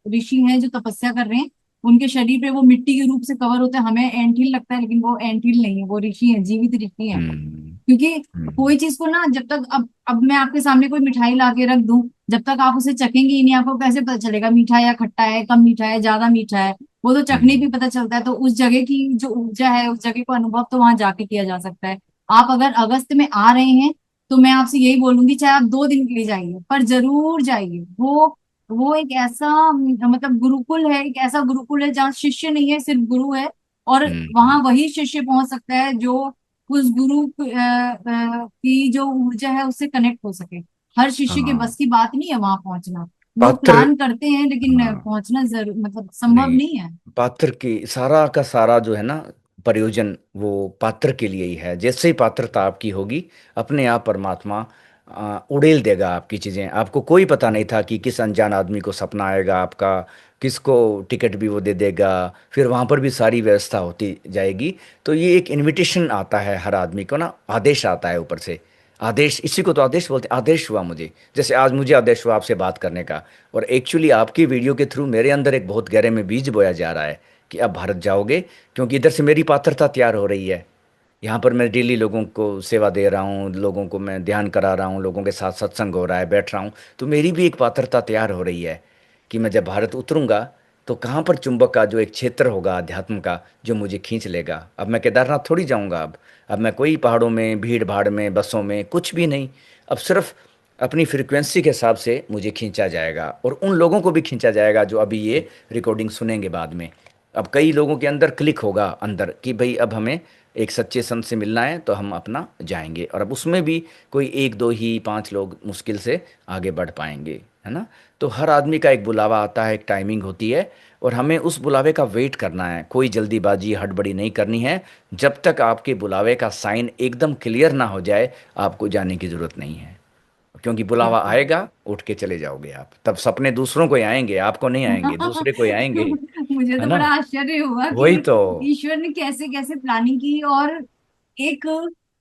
ऋषि हैं जो तपस्या कर रहे हैं। उनके शरीर पे वो मिट्टी के रूप से कवर होते हैं। हमें एंट हिल लगता है लेकिन वो एंट हिल नहीं है, वो ऋषि है, जीवित ऋषि है। हम्म। क्योंकि हम्म। कोई चीज को ना, जब तक अब मैं आपके सामने कोई मिठाई ला के रख दूं, जब तक आप उसे चखेंगे ही नहीं, आपको कैसे पता चलेगा मीठा या खट्टा है, कम मीठा है, ज्यादा मीठा है। वो तो चखने हम्म। पे पता चलता है। तो उस जगह की जो ऊर्जा है, उस जगह को अनुभव तो वहां जाके किया जा सकता है। आप अगर अगस्त में आ रहे हैं तो मैं आपसे यही बोलूंगी, चाहे आप 2 दिन के लिए जाइए पर जरूर जाइए। वो एक ऐसा मतलब गुरुकुल है, एक ऐसा गुरुकुल है जहाँ शिष्य नहीं है, सिर्फ गुरु है। और हम्म। वहां वही शिष्य पहुंच सकता है जो उस गुरु की जो ऊर्जा है उससे कनेक्ट हो सके। हर शिष्य के हाँ, बस की बात नहीं है वहां पहुंचना। लोग पात्र। प्लान करते हैं लेकिन हाँ, पहुंचना जरूर मतलब संभव नहीं, नहीं है। पात्र की सारा का सारा जो है ना प्रयोजन वो पात्र के लिए ही है। जैसे ही पात्रता आपकी होगी, अपने आप परमात्मा उड़ेल देगा आपकी चीज़ें। आपको कोई पता नहीं था कि किस अनजान आदमी को सपना आएगा आपका, किसको टिकट भी वो दे देगा। फिर वहाँ पर भी सारी व्यवस्था होती जाएगी। तो ये एक इनविटेशन आता है हर आदमी को ना, आदेश आता है ऊपर से। आदेश, इसी को तो आदेश बोलते हैं। आदेश हुआ मुझे, जैसे आज मुझे आदेश हुआ आपसे बात करने का। और एक्चुअली आपकी वीडियो के थ्रू मेरे अंदर एक बहुत गहरे में बीज बोया जा रहा है कि अब भारत जाओगे, क्योंकि इधर से मेरी पात्रता तैयार हो रही है। यहाँ पर मैं डेली लोगों को सेवा दे रहा हूँ, लोगों को मैं ध्यान करा रहा हूँ, लोगों के साथ सत्संग हो रहा है, बैठ रहा हूँ। तो मेरी भी एक पात्रता तैयार हो रही है कि मैं जब भारत उतरूंगा तो कहाँ पर चुंबक का जो एक क्षेत्र होगा अध्यात्म का, जो मुझे खींच लेगा। अब मैं केदारनाथ थोड़ी जाऊँगा। अब मैं कोई पहाड़ों में, भीड़ भाड़ में, बसों में कुछ भी नहीं। अब सिर्फ अपनी फ्रिक्वेंसी के हिसाब से मुझे खींचा जाएगा, और उन लोगों को भी खींचा जाएगा जो अभी ये रिकॉर्डिंग सुनेंगे बाद में। अब कई लोगों के अंदर क्लिक होगा अंदर कि भाई अब हमें एक सच्चे संत से मिलना है, तो हम अपना जाएंगे। और अब उसमें भी कोई एक दो ही 5 लोग मुश्किल से आगे बढ़ पाएंगे, है ना। तो हर आदमी का एक बुलावा आता है, एक टाइमिंग होती है, और हमें उस बुलावे का वेट करना है। कोई जल्दीबाजी हड़बड़ी नहीं करनी है। जब तक आपके बुलावे का साइन एकदम क्लियर ना हो जाए, आपको जाने की ज़रूरत नहीं है। क्योंकि बुलावा बिल्कुल। आएगा, उठ के चले जाओगे आप। तब सपने दूसरों को ही आएंगे, आपको नहीं आएंगे, दूसरे को ही आएंगे, मुझे है तो ना। बड़ा आश्चर्य हुआ कि वही तो। ईश्वर ने कैसे कैसे प्लानिंग की। और एक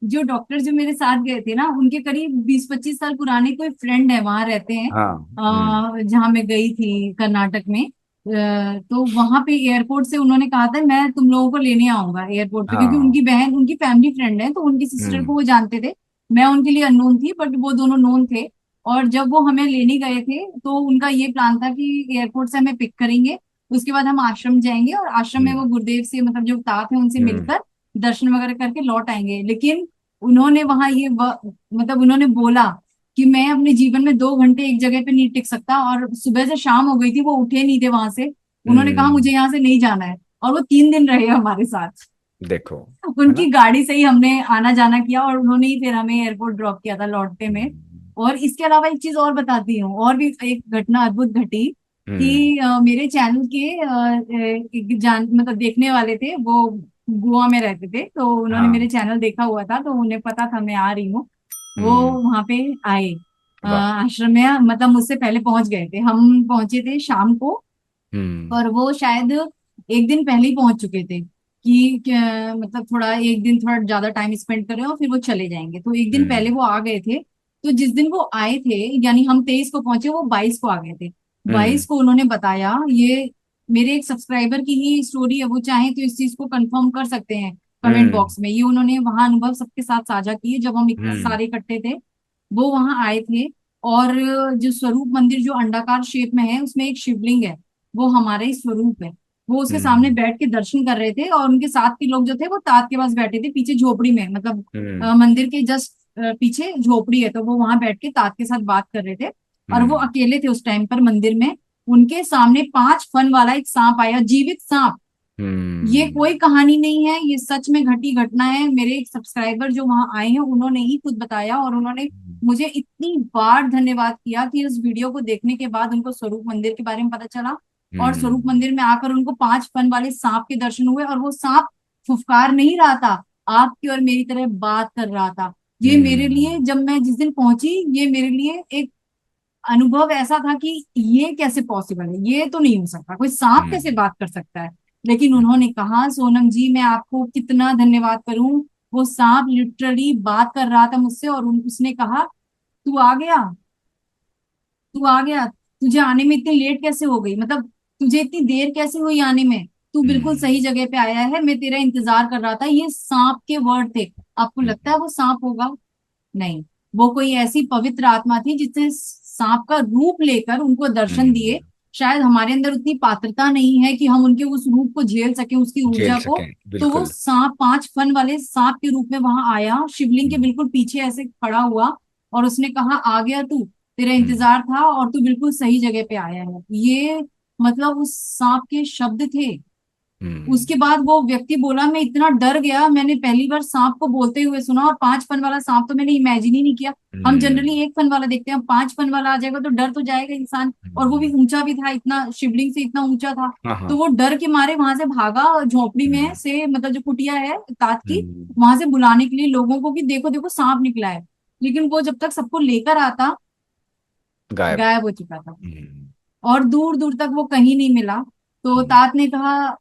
जो डॉक्टर जो मेरे साथ गए थे ना, उनके करीब 20-25 साल पुराने कोई फ्रेंड है, वहां रहते हैं, हाँ। हम्म। जहाँ मैं गई थी कर्नाटक में। तो वहां पे एयरपोर्ट से उन्होंने कहा था मैं तुम लोगों को लेने आऊंगा एयरपोर्ट पे, क्योंकि हाँ। उनकी बहन, उनकी फैमिली फ्रेंड है, तो उनकी सिस्टर को हम्म। वो जानते थे। मैं उनके लिए अननोन थी, बट वो दोनों नोन थे। और जब वो हमें लेने गए थे, तो उनका ये प्लान था कि एयरपोर्ट से हमें पिक करेंगे, उसके बाद हम आश्रम जाएंगे, और आश्रम में वो हम्म। गुरुदेव से, मतलब जो तात है, उनसे हम्म। मिलकर दर्शन वगैरह करके लौट आएंगे। लेकिन उन्होंने वहां मतलब उन्होंने बोला कि मैं अपने जीवन में 2 घंटे एक जगह पे नहीं टिक सकता, और सुबह से शाम हो गई थी, वो उठे नहीं थे वहां से। उन्होंने कहा हम्म। मुझे यहाँ से नहीं जाना है, और वो 3 दिन रहे हमारे साथ। देखो, है उनकी ना। गाड़ी से ही हमने आना जाना किया, और उन्होंने ही फिर हमें एयरपोर्ट ड्रॉप किया था लौटते में। हम्म। और इसके अलावा एक चीज और बताती हूँ, और भी एक घटना अद्भुत घटी हम्म। कि मेरे चैनल के एक जान मतलब देखने वाले थे, वो गोवा में रहते थे, तो उन्होंने मेरे हाँ। चैनल देखा हुआ था, तो उन्हें पता था मैं आ रही हूँ। वो हम्म। वहां पे आए वाह। आश्रम में, मतलब मुझसे पहले पहुंच गए थे, हम पहुंचे थे शाम को। हम्म। और वो शायद एक दिन पहले ही पहुंच चुके थे कि मतलब थोड़ा एक दिन थोड़ा ज्यादा टाइम स्पेंड करें और फिर वो चले जाएंगे, तो एक दिन पहले हम्म। वो आ गए थे। तो जिस दिन वो आए थे, यानी हम 23 को पहुंचे, वो 22 को आ गए थे। हम्म। 22 को उन्होंने बताया, ये मेरे एक सब्सक्राइबर की ही स्टोरी है, वो चाहे तो इस चीज को कंफर्म कर सकते हैं कमेंट हम्म। बॉक्स में। ये उन्होंने वहां अनुभव सबके साथ साझा किए, जब हम इतने हम्म। सारे इकट्ठे थे, वो वहां आए थे। और जो स्वरूप मंदिर जो अंडाकार शेप में है, उसमें एक शिवलिंग है, वो हमारा ही स्वरूप है। वो उसके सामने हम्म। बैठ के दर्शन कर रहे थे, और उनके साथ के लोग जो थे वो तात के पास बैठे थे पीछे झोपड़ी में, मतलब हम्म। मंदिर के जस्ट पीछे झोपड़ी है, तो वो वहां बैठ के तात के साथ बात कर रहे थे। और वो हम्म। अकेले थे उस टाइम पर मंदिर में। उनके सामने 5 फन वाला एक सांप आया, जीवित सांप। ये हम्म। कोई कहानी नहीं है, ये सच में घटी घटना है। मेरे एक सब्सक्राइबर जो वहां आए हैं, उन्होंने ही खुद बताया, और उन्होंने मुझे इतनी बार धन्यवाद किया कि उस वीडियो को देखने के बाद उनको स्वरूप मंदिर के बारे में पता चला, और स्वरूप हम्म। मंदिर में आकर उनको 5 फन वाले सांप के दर्शन हुए, और वो सांप फुफकार नहीं रहा था, आपकी और मेरी तरह बात कर रहा था। ये मेरे लिए, हम्म। जब मैं जिस दिन पहुंची, ये मेरे लिए एक अनुभव ऐसा था कि ये कैसे पॉसिबल है, ये तो नहीं हो सकता, कोई सांप कैसे हम्म। बात कर सकता है। लेकिन उन्होंने कहा, सोनम जी मैं आपको कितना धन्यवाद करूं, वो सांप लिटरली बात कर रहा था मुझसे, और उसने कहा तू आ गया, तू आ गया, तुझे आने में इतनी लेट कैसे हो गई, मतलब तुझे इतनी देर कैसे हुई आने में, तू बिल्कुल हम्म। सही जगह पे आया है, मैं तेरा इंतजार कर रहा था। ये सांप के वर्ड थे। आपको लगता हम्म। है वो सांप होगा? नहीं, वो कोई ऐसी पवित्र आत्मा थी जिसने सांप का रूप लेकर उनको दर्शन दिए। हम्म। शायद हमारे अंदर उतनी पात्रता नहीं है कि हम उनके उस रूप को झेल सके, उसकी झेल ऊर्जा को। सकें, तो वो बिल्कुल। सांप 5 फन वाले सांप के रूप में वहां आया, शिवलिंग के हम्म। बिल्कुल पीछे ऐसे खड़ा हुआ, और उसने कहा आ गया तू, तेरा हम्म। इंतजार था, और तू बिल्कुल सही जगह पे आया है। ये मतलब उस सांप के शब्द थे। उसके हम्म। बाद वो व्यक्ति बोला, मैं इतना डर गया, मैंने पहली बार सांप को बोलते हुए सुना, और 5 फन वाला सांप तो मैंने इमेजिन ही नहीं किया। हम जनरली हम्म। 1 फन वाला देखते हैं, 5 फन वाला आ जाएगा तो डर तो जाएगा इंसान। और वो भी ऊंचा भी था, इतना शिवलिंग से इतना ऊंचा था। हाँ, तो हाँ। वो डर के मारे वहां से भागा, और झोपड़ी में हम्म। से, मतलब जो कुटिया है तात की, हम्म। वहां से बुलाने के लिए लोगों को कि देखो देखो सांप निकला है। लेकिन वो जब तक सबको लेकर आता, गायब। गायब हो चुका था, हम्म। और दूर दूर तक वो कहीं नहीं मिला। तो हम्म। तात ने कहा,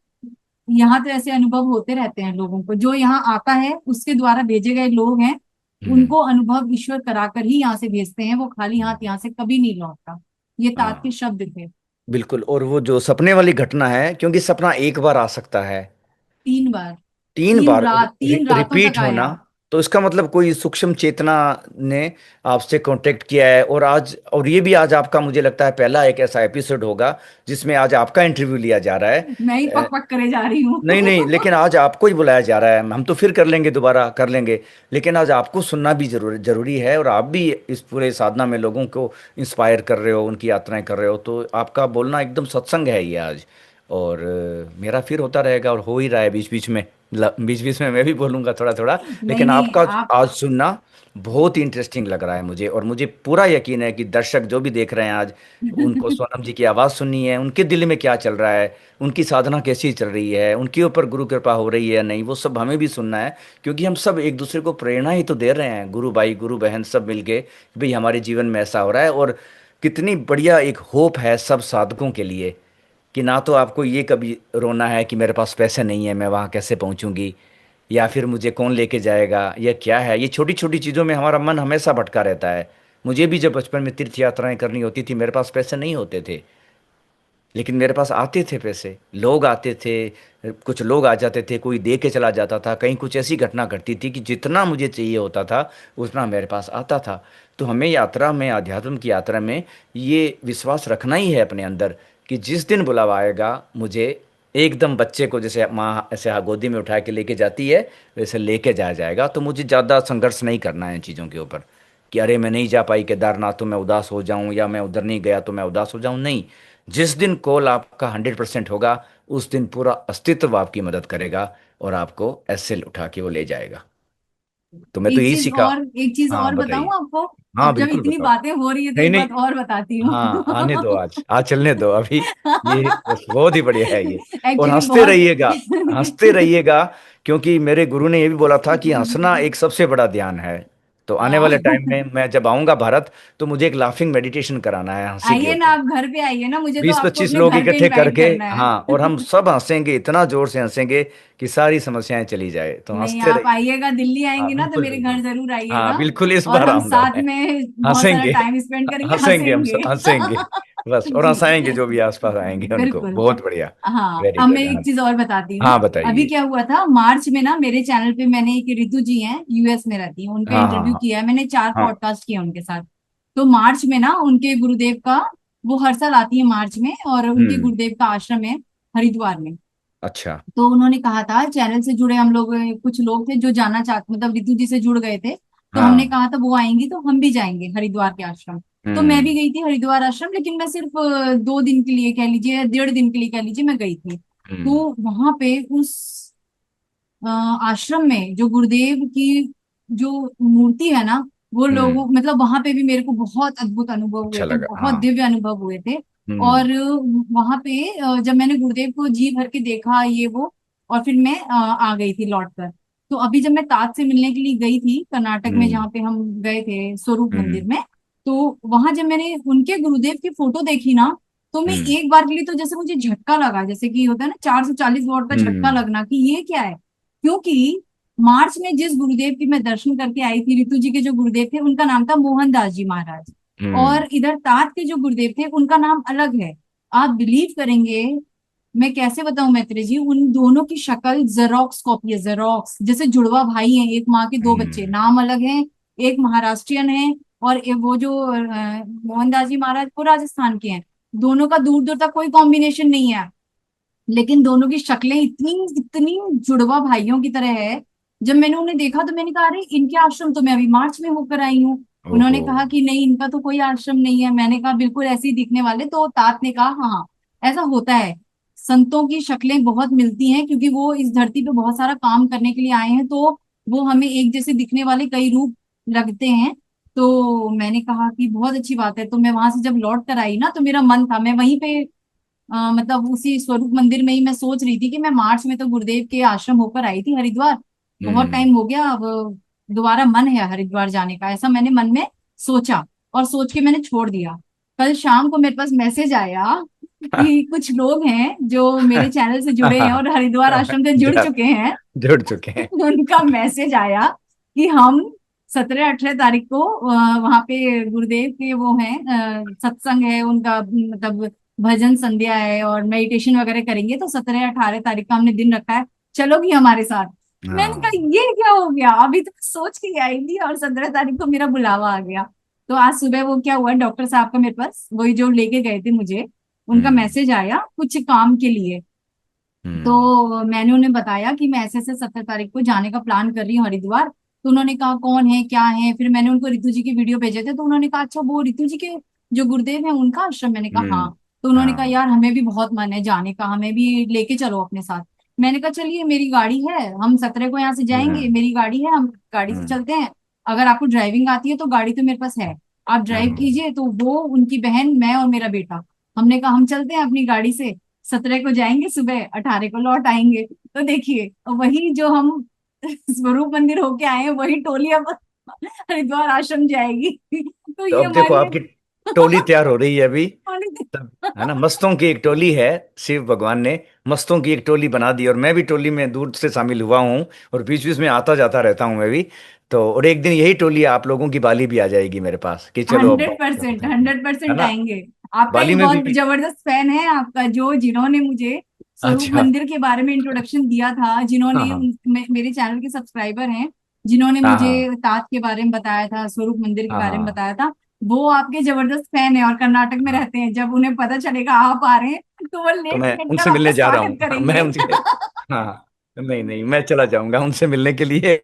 यहाँ तो ऐसे अनुभव होते रहते हैं लोगों को, जो यहाँ आता है उसके द्वारा भेजे गए लोग हैं, हम्म। उनको अनुभव ईश्वर कराकर ही यहाँ से भेजते हैं, वो खाली हाथ हम्म। यहाँ से कभी नहीं लौटता। ये तात के हाँ, शब्द थे। बिल्कुल। और वो जो सपने वाली घटना है, क्योंकि सपना एक बार आ सकता है, 3 बार, तीन तीन बार रात 3 रातों तक रिपीट होना, आया। तो इसका मतलब कोई सूक्ष्म चेतना ने आपसे कांटेक्ट किया है। और आज, और ये भी आज आपका, मुझे लगता है पहला एक ऐसा एपिसोड होगा जिसमें आज आपका इंटरव्यू लिया जा रहा मैं ही है। पक पक करे जा रही हूँ। नहीं, नहीं, लेकिन आज आपको ही बुलाया जा रहा है। हम तो फिर कर लेंगे, दोबारा कर लेंगे, लेकिन आज आपको सुनना भी जरूरी है। और आप भी इस पूरे साधना में लोगों को इंस्पायर कर रहे हो, उनकी यात्राएं कर रहे हो, तो आपका बोलना एकदम सत्संग है ये आज। और मेरा फिर होता रहेगा, और हो ही रहा है बीच बीच में। बीच बीच में मैं भी बोलूंगा थोड़ा थोड़ा। नहीं लेकिन नहीं आपका आप। आज सुनना बहुत ही इंटरेस्टिंग लग रहा है मुझे, और मुझे पूरा यकीन है कि दर्शक जो भी देख रहे हैं आज, उनको सोनम जी की आवाज़ सुननी है, उनके दिल में क्या चल रहा है, उनकी साधना कैसी चल रही है, उनके ऊपर गुरु कृपा हो रही है या नहीं, वो सब हमें भी सुनना है। क्योंकि हम सब एक दूसरे को प्रेरणा ही तो दे रहे हैं, गुरु भाई गुरु बहन सब मिलके, कि भाई हमारे जीवन में ऐसा हो रहा है। और कितनी बढ़िया एक होप है सब साधकों के लिए, कि ना तो आपको ये कभी रोना है कि मेरे पास पैसे नहीं है, मैं वहाँ कैसे पहुँचूंगी, या फिर मुझे कौन लेके जाएगा, या क्या है, ये छोटी छोटी चीज़ों में हमारा मन हमेशा भटका रहता है। मुझे भी जब बचपन में तीर्थ यात्राएं करनी होती थी, मेरे पास पैसे नहीं होते थे, लेकिन मेरे पास आते थे पैसे, लोग आते थे, कुछ लोग आ जाते थे, कोई दे के चला जाता था, कहीं कुछ ऐसी घटना घटती थी कि जितना मुझे चाहिए होता था उतना मेरे पास आता था। तो हमें यात्रा में, अध्यात्म की यात्रा में, ये विश्वास रखना ही है अपने अंदर कि जिस दिन बुलावा आएगा, मुझे एकदम बच्चे को जैसे माँ ऐसे गोदी में उठा के लेके जाती है, वैसे लेके जाया जाएगा। तो मुझे ज़्यादा संघर्ष नहीं करना है इन चीज़ों के ऊपर कि अरे मैं नहीं जा पाई केदारनाथ तो मैं उदास हो जाऊं, या मैं उधर नहीं गया तो मैं उदास हो जाऊं। नहीं, जिस दिन कॉल आपका 100% होगा, उस दिन पूरा अस्तित्व आपकी मदद करेगा और आपको ऐसे उठा के वो ले जाएगा। तो मैं तो यही सीखा। एक चीज हाँ और बताऊं बताइए। आपको। हाँ अब जब बिल्कुल इतनी बताओ। बातें हो रही है तो नहीं एक नहीं, बात और बताती हूँ। हाँ आने दो, आज आज चलने दो अभी। ये बस बहुत ही बढ़िया है ये। और एक्चुअली हंसते बहुत रहिएगा, हंसते रहिएगा, क्योंकि मेरे गुरु ने ये भी बोला था कि हंसना एक सबसे बड़ा ध्यान है। तो आने वाले टाइम हाँ। में मैं जब आऊंगा भारत, तो मुझे एक लाफिंग मेडिटेशन कराना है हंसी के आइए ना, ऊपर। आप घर पे आइए ना, मुझे तो बीस आपको पच्चीस अपने लोग घर पे इकट्ठे इनवाइट करके, करना है। हाँ, और हम सब हंसेंगे, इतना जोर से हंसेंगे कि सारी समस्याएं चली जाए। तो नहीं, हंसते आप रहिए। आइएगा, दिल्ली हाँ आएंगे ना तो बिल्कुल मेरे घर बिल्कुल। जरूर हाँ आइएगा। बिल्कुल, इस और बार हम आऊंगा साथ मैं। में बहुत सारा हंसेंगे, टाइम स्पेंड करेंगे, हंसेंगे, हम हंसेंगे। हंसेंगे, बस, और जी। हंसाएंगे जो भी आसपास आएंगे उनको। बिल्कुल। बहुत बढ़िया। हाँ, वेरी अब मैं गुड। हाँ। एक चीज और बताती हूँ। हाँ अभी बताइए। क्या हुआ था मार्च में ना, मेरे चैनल पे मैंने एक रितु जी हैं, यूएस में रहती हैं, उनका हाँ हाँ इंटरव्यू हाँ किया है मैंने, 4 हाँ। पॉडकास्ट किए उनके साथ। तो मार्च में ना उनके गुरुदेव का, वो हर साल आती है मार्च में, और उनके हम्म। गुरुदेव का आश्रम है हरिद्वार में। अच्छा। तो उन्होंने कहा था, चैनल से जुड़े हम लोग कुछ लोग थे जो जाना चाहते, मतलब रितु जी से जुड़ गए थे। तो हमने हाँ। कहा था वो आएंगी तो हम भी जाएंगे हरिद्वार के आश्रम। तो मैं भी हम्म गई थी हरिद्वार आश्रम, लेकिन मैं सिर्फ 2 दिन के लिए कह लीजिए, 1.5 दिन के लिए कह लीजिए मैं गई थी। हम्म तो वहां पे उस आश्रम में जो गुरुदेव की जो मूर्ति है ना, वो हम्म। लोगों, मतलब वहां पे भी मेरे को बहुत अद्भुत अनुभव हुए अच्छा थे, लगा, बहुत हाँ। दिव्य अनुभव हुए थे। हम्म। और वहां पे जब मैंने गुरुदेव को जी भर के देखा ये वो, और फिर मैं आ गई थी लौट कर। तो अभी जब मैं ताज से मिलने के लिए गई थी कर्नाटक में, हम्म जहाँ पे हम गए थे स्वरूप मंदिर हम्म में, तो वहां जब मैंने उनके गुरुदेव की फोटो देखी ना, तो मैं हम्म एक बार के लिए तो जैसे मुझे झटका लगा, जैसे कि होता है ना 440 वॉट का झटका हम्म लगना कि ये क्या है। क्योंकि मार्च में जिस गुरुदेव की मैं दर्शन करके आई थी, रितु जी के जो गुरुदेव थे उनका नाम था मोहन दास जी महाराज। हम्म और इधर तात के जो गुरुदेव थे उनका नाम अलग है। आप बिलीव करेंगे, मैं कैसे बताऊं मैत्रेय जी, उन दोनों की शक्ल जेरोक्स कॉपी है, जेरोक्स, जैसे जुड़वा भाई हैं, एक माँ के 2 बच्चे, हम्म नाम अलग हैं। एक महाराष्ट्रियन है, और वो जो मोहनदास जी महाराज वो राजस्थान के हैं। दोनों का दूर दूर तक कोई कॉम्बिनेशन नहीं है, लेकिन दोनों की शक्लें इतनी इतनी जुड़वा भाइयों की तरह है। जब मैंने उन्हें देखा तो मैंने कहा, अरे इनके आश्रम तो मैं अभी मार्च में होकर आई हूँ। उन्होंने ओहो। कहा कि नहीं, इनका तो कोई आश्रम नहीं है। मैंने कहा बिल्कुल ऐसे ही दिखने वाले। तो तात ने कहा हाँ, ऐसा होता है, संतों की शक्लें बहुत मिलती हैं, क्योंकि वो इस धरती पे बहुत सारा काम करने के लिए आए हैं, तो वो हमें एक जैसे दिखने वाले कई रूप लगते हैं। तो मैंने कहा कि बहुत अच्छी बात है। तो मैं वहां से जब लौट कर आई ना, तो मेरा मन था, मैं वहीं पे मतलब उसी स्वरूप मंदिर में ही मैं सोच रही थी कि मैं मार्च में तो गुरुदेव के आश्रम होकर आई थी हरिद्वार, बहुत हम्म। टाइम हो गया, अब दोबारा मन है हरिद्वार जाने का, ऐसा मैंने मन में सोचा। और सोच के मैंने छोड़ दिया। कल शाम को मेरे पास मैसेज आया कि कुछ लोग हैं जो मेरे चैनल से जुड़े हैं और हरिद्वार आश्रम से जुड़ जा- चुके हैं। जुड़ चुके हैं। उनका मैसेज आया कि हम 17-18 तारीख को वहां पे गुरुदेव के वो हैं, सत्संग है उनका, मतलब भजन संध्या है और मेडिटेशन वगैरह करेंगे, तो 17-18 तारीख का हमने दिन रखा है, चलोगी हमारे साथ। मैंने कहा हाँ। ये क्या हो गया, अभी तो सोच के आई थी और 17 तारीख को मेरा बुलावा आ गया। तो आज सुबह वो क्या हुआ, डॉक्टर साहब का मेरे पास, वही जो लेके गए थे मुझे, उनका हम्म मैसेज आया कुछ काम के लिए। हम्म तो मैंने उन्हें बताया कि मैं ऐसे ऐसे 17 तारीख को जाने का प्लान कर रही हूँ हरिद्वार। तो उन्होंने कहा कौन है क्या है, फिर मैंने उनको रितु जी की वीडियो भेजे थे, तो उन्होंने कहा अच्छा वो रितु जी के जो गुरुदेव है उनका आश्रम, मैंने कहा हाँ। तो उन्होंने कहा हाँ। यार हमें भी बहुत मन है जाने का, हमें भी लेके चलो अपने साथ। मैंने कहा चलिए, मेरी गाड़ी है, हम 17 को यहाँ से जाएंगे, हम्म मेरी गाड़ी है, हम गाड़ी से हम्म चलते हैं। अगर आपको ड्राइविंग आती है तो गाड़ी तो मेरे पास है, आप ड्राइव हाँ। कीजिए। तो वो उनकी बहन, मैं और मेरा बेटा, हमने कहा हम चलते हैं अपनी गाड़ी से, 17 को जाएंगे, सुबह 18 को लौट आएंगे। तो देखिए, वही जो हम स्वरूप मंदिर होके आए हैं, वही टोली अब हरिद्वार आश्रम जाएगी। तो तो ये अब देखो हमारी आपकी टोली तैयार हो रही है अभी। पानी दे। तब है ना, मस्तों की एक टोली है। शिव भगवान ने मस्तों की एक टोली बना दी, और मैं भी टोली में दूर से शामिल हुआ हूँ, और बीच बीच में आता जाता रहता हूँ मैं भी। तो और एक दिन यही टोली आप लोगों की बाली भी आ जाएगी मेरे पास कि चलो अब 100%, है 100% ना, आएंगे। आपका बाली एक में बहुत भी। जबरदस्त फैन है आपका, जो जिन्होंने मुझे स्वरूप अच्छा। मंदिर के बारे में इंट्रोडक्शन दिया था, हाँ जिन्होंने हाँ मेरे चैनल के सब्सक्राइबर हैं, जिन्होंने हाँ मुझे हाँ ताज के बारे में बताया था, स्वरूप मंदिर के हाँ बारे में हाँ बताया था, वो आपके जबरदस्त फैन है और कर्नाटक में हाँ। रहते हैं। जब उन्हें पता चलेगा आप आ रहे हैं तो वो तो लेट मैं सेट कर उनसे आपका मिलने जा रहा स्वागत हूँ मैं करेंगे। उनसे। हाँ, नहीं नहीं, मैं चला जाऊंगा उनसे मिलने के लिए।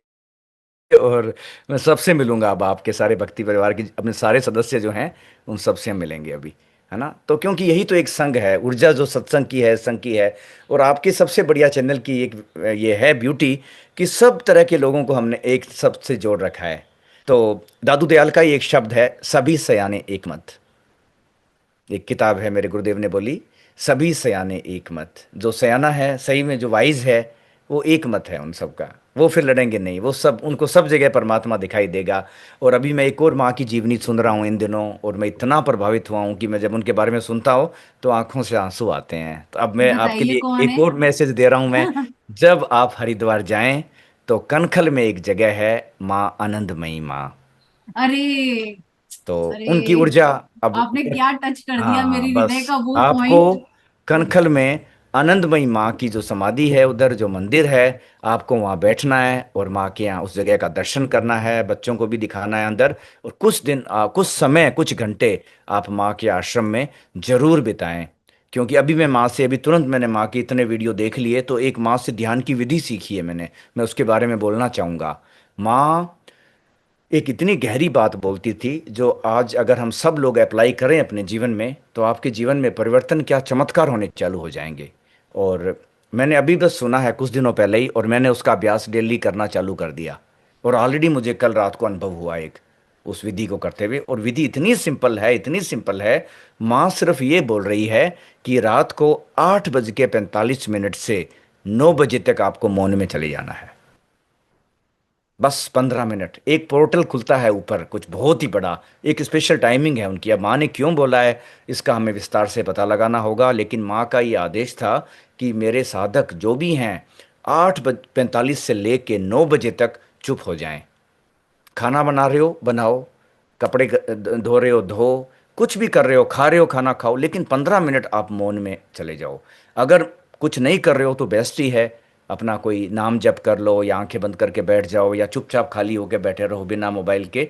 और मैं सबसे मिलूंगा, अब आपके सारे भक्ति परिवार के अपने सारे सदस्य जो हैं, उन सबसे हम मिलेंगे अभी, है ना। तो क्योंकि यही तो एक संघ है, ऊर्जा जो सत्संग की है, संघ की है। और आपके सबसे बढ़िया चैनल की एक ये है ब्यूटी, कि सब तरह के लोगों को हमने एक सबसे जोड़ रखा है। तो दादू दयाल का ही एक शब्द है, सभी सयाने एक मत। एक किताब है मेरे गुरुदेव ने बोली, सभी सयाने एक मत। जो सयाना है सही में, जो वाइज है, वो एक मत है उन सब का। वो फिर लड़ेंगे नहीं, वो सब, उनको सब जगह परमात्मा दिखाई देगा। और अभी मैं एक और माँ की जीवनी सुन रहा हूँ इन दिनों, और मैं इतना प्रभावित हुआ हूँ कि मैं जब उनके बारे में सुनता हूँ तो आंखों से आंसू आते हैं। तो अब मैं आपके बताइए लिए कौन एक है। और मैसेज दे रहा हूँ मैं। जब आप हरिद्वार जाएं, तो कनखल में एक जगह है, माँ आनंदमयी माँ। अरे, तो अरे, उनकी ऊर्जा अब, आपने क्या टच कर दिया हाँ मेरे हृदय बस, का वो आपको पॉइंट। कनखल में आनंदमयी माँ की जो समाधि है, उधर जो मंदिर है, आपको वहाँ बैठना है और माँ के यहाँ उस जगह का दर्शन करना है, बच्चों को भी दिखाना है अंदर। और कुछ दिन, कुछ समय, कुछ घंटे आप माँ के आश्रम में जरूर बिताएं। क्योंकि अभी मैं माँ से, अभी तुरंत मैंने माँ के इतने वीडियो देख लिए, तो एक माँ से ध्यान की विधि सीखी है मैंने, मैं उसके बारे में बोलना चाहूँगा। माँ एक इतनी गहरी बात बोलती थी, जो आज अगर हम सब लोग अप्लाई करें अपने जीवन में, तो आपके जीवन में परिवर्तन, क्या चमत्कार होने चालू हो जाएंगे। और मैंने अभी बस सुना है कुछ दिनों पहले ही, और मैंने उसका अभ्यास डेली करना चालू कर दिया। और ऑलरेडी मुझे कल रात को अनुभव हुआ एक, उस विधि को करते हुए। और विधि इतनी सिंपल है, इतनी सिंपल है। माँ सिर्फ ये बोल रही है कि रात को 8:45 से 9 बजे तक आपको मौन में चले जाना है। बस 15 मिनट, एक पोर्टल खुलता है ऊपर, कुछ बहुत ही बड़ा, एक स्पेशल टाइमिंग है उनकी। अब माँ ने क्यों बोला है, इसका हमें विस्तार से पता लगाना होगा, लेकिन माँ का ये आदेश था कि मेरे साधक जो भी हैं, 8:45 से लेके 9 बजे तक चुप हो जाएं। खाना बना रहे हो बनाओ, कपड़े धो रहे हो धो, कुछ भी कर रहे हो, खा रहे हो खाना खाओ, लेकिन 15 मिनट आप मौन में चले जाओ। अगर कुछ नहीं कर रहे हो तो बेस्ट ही है, अपना कोई नाम जप कर लो, या आंखें बंद करके बैठ जाओ, या चुपचाप खाली होकर बैठे रहो बिना मोबाइल के।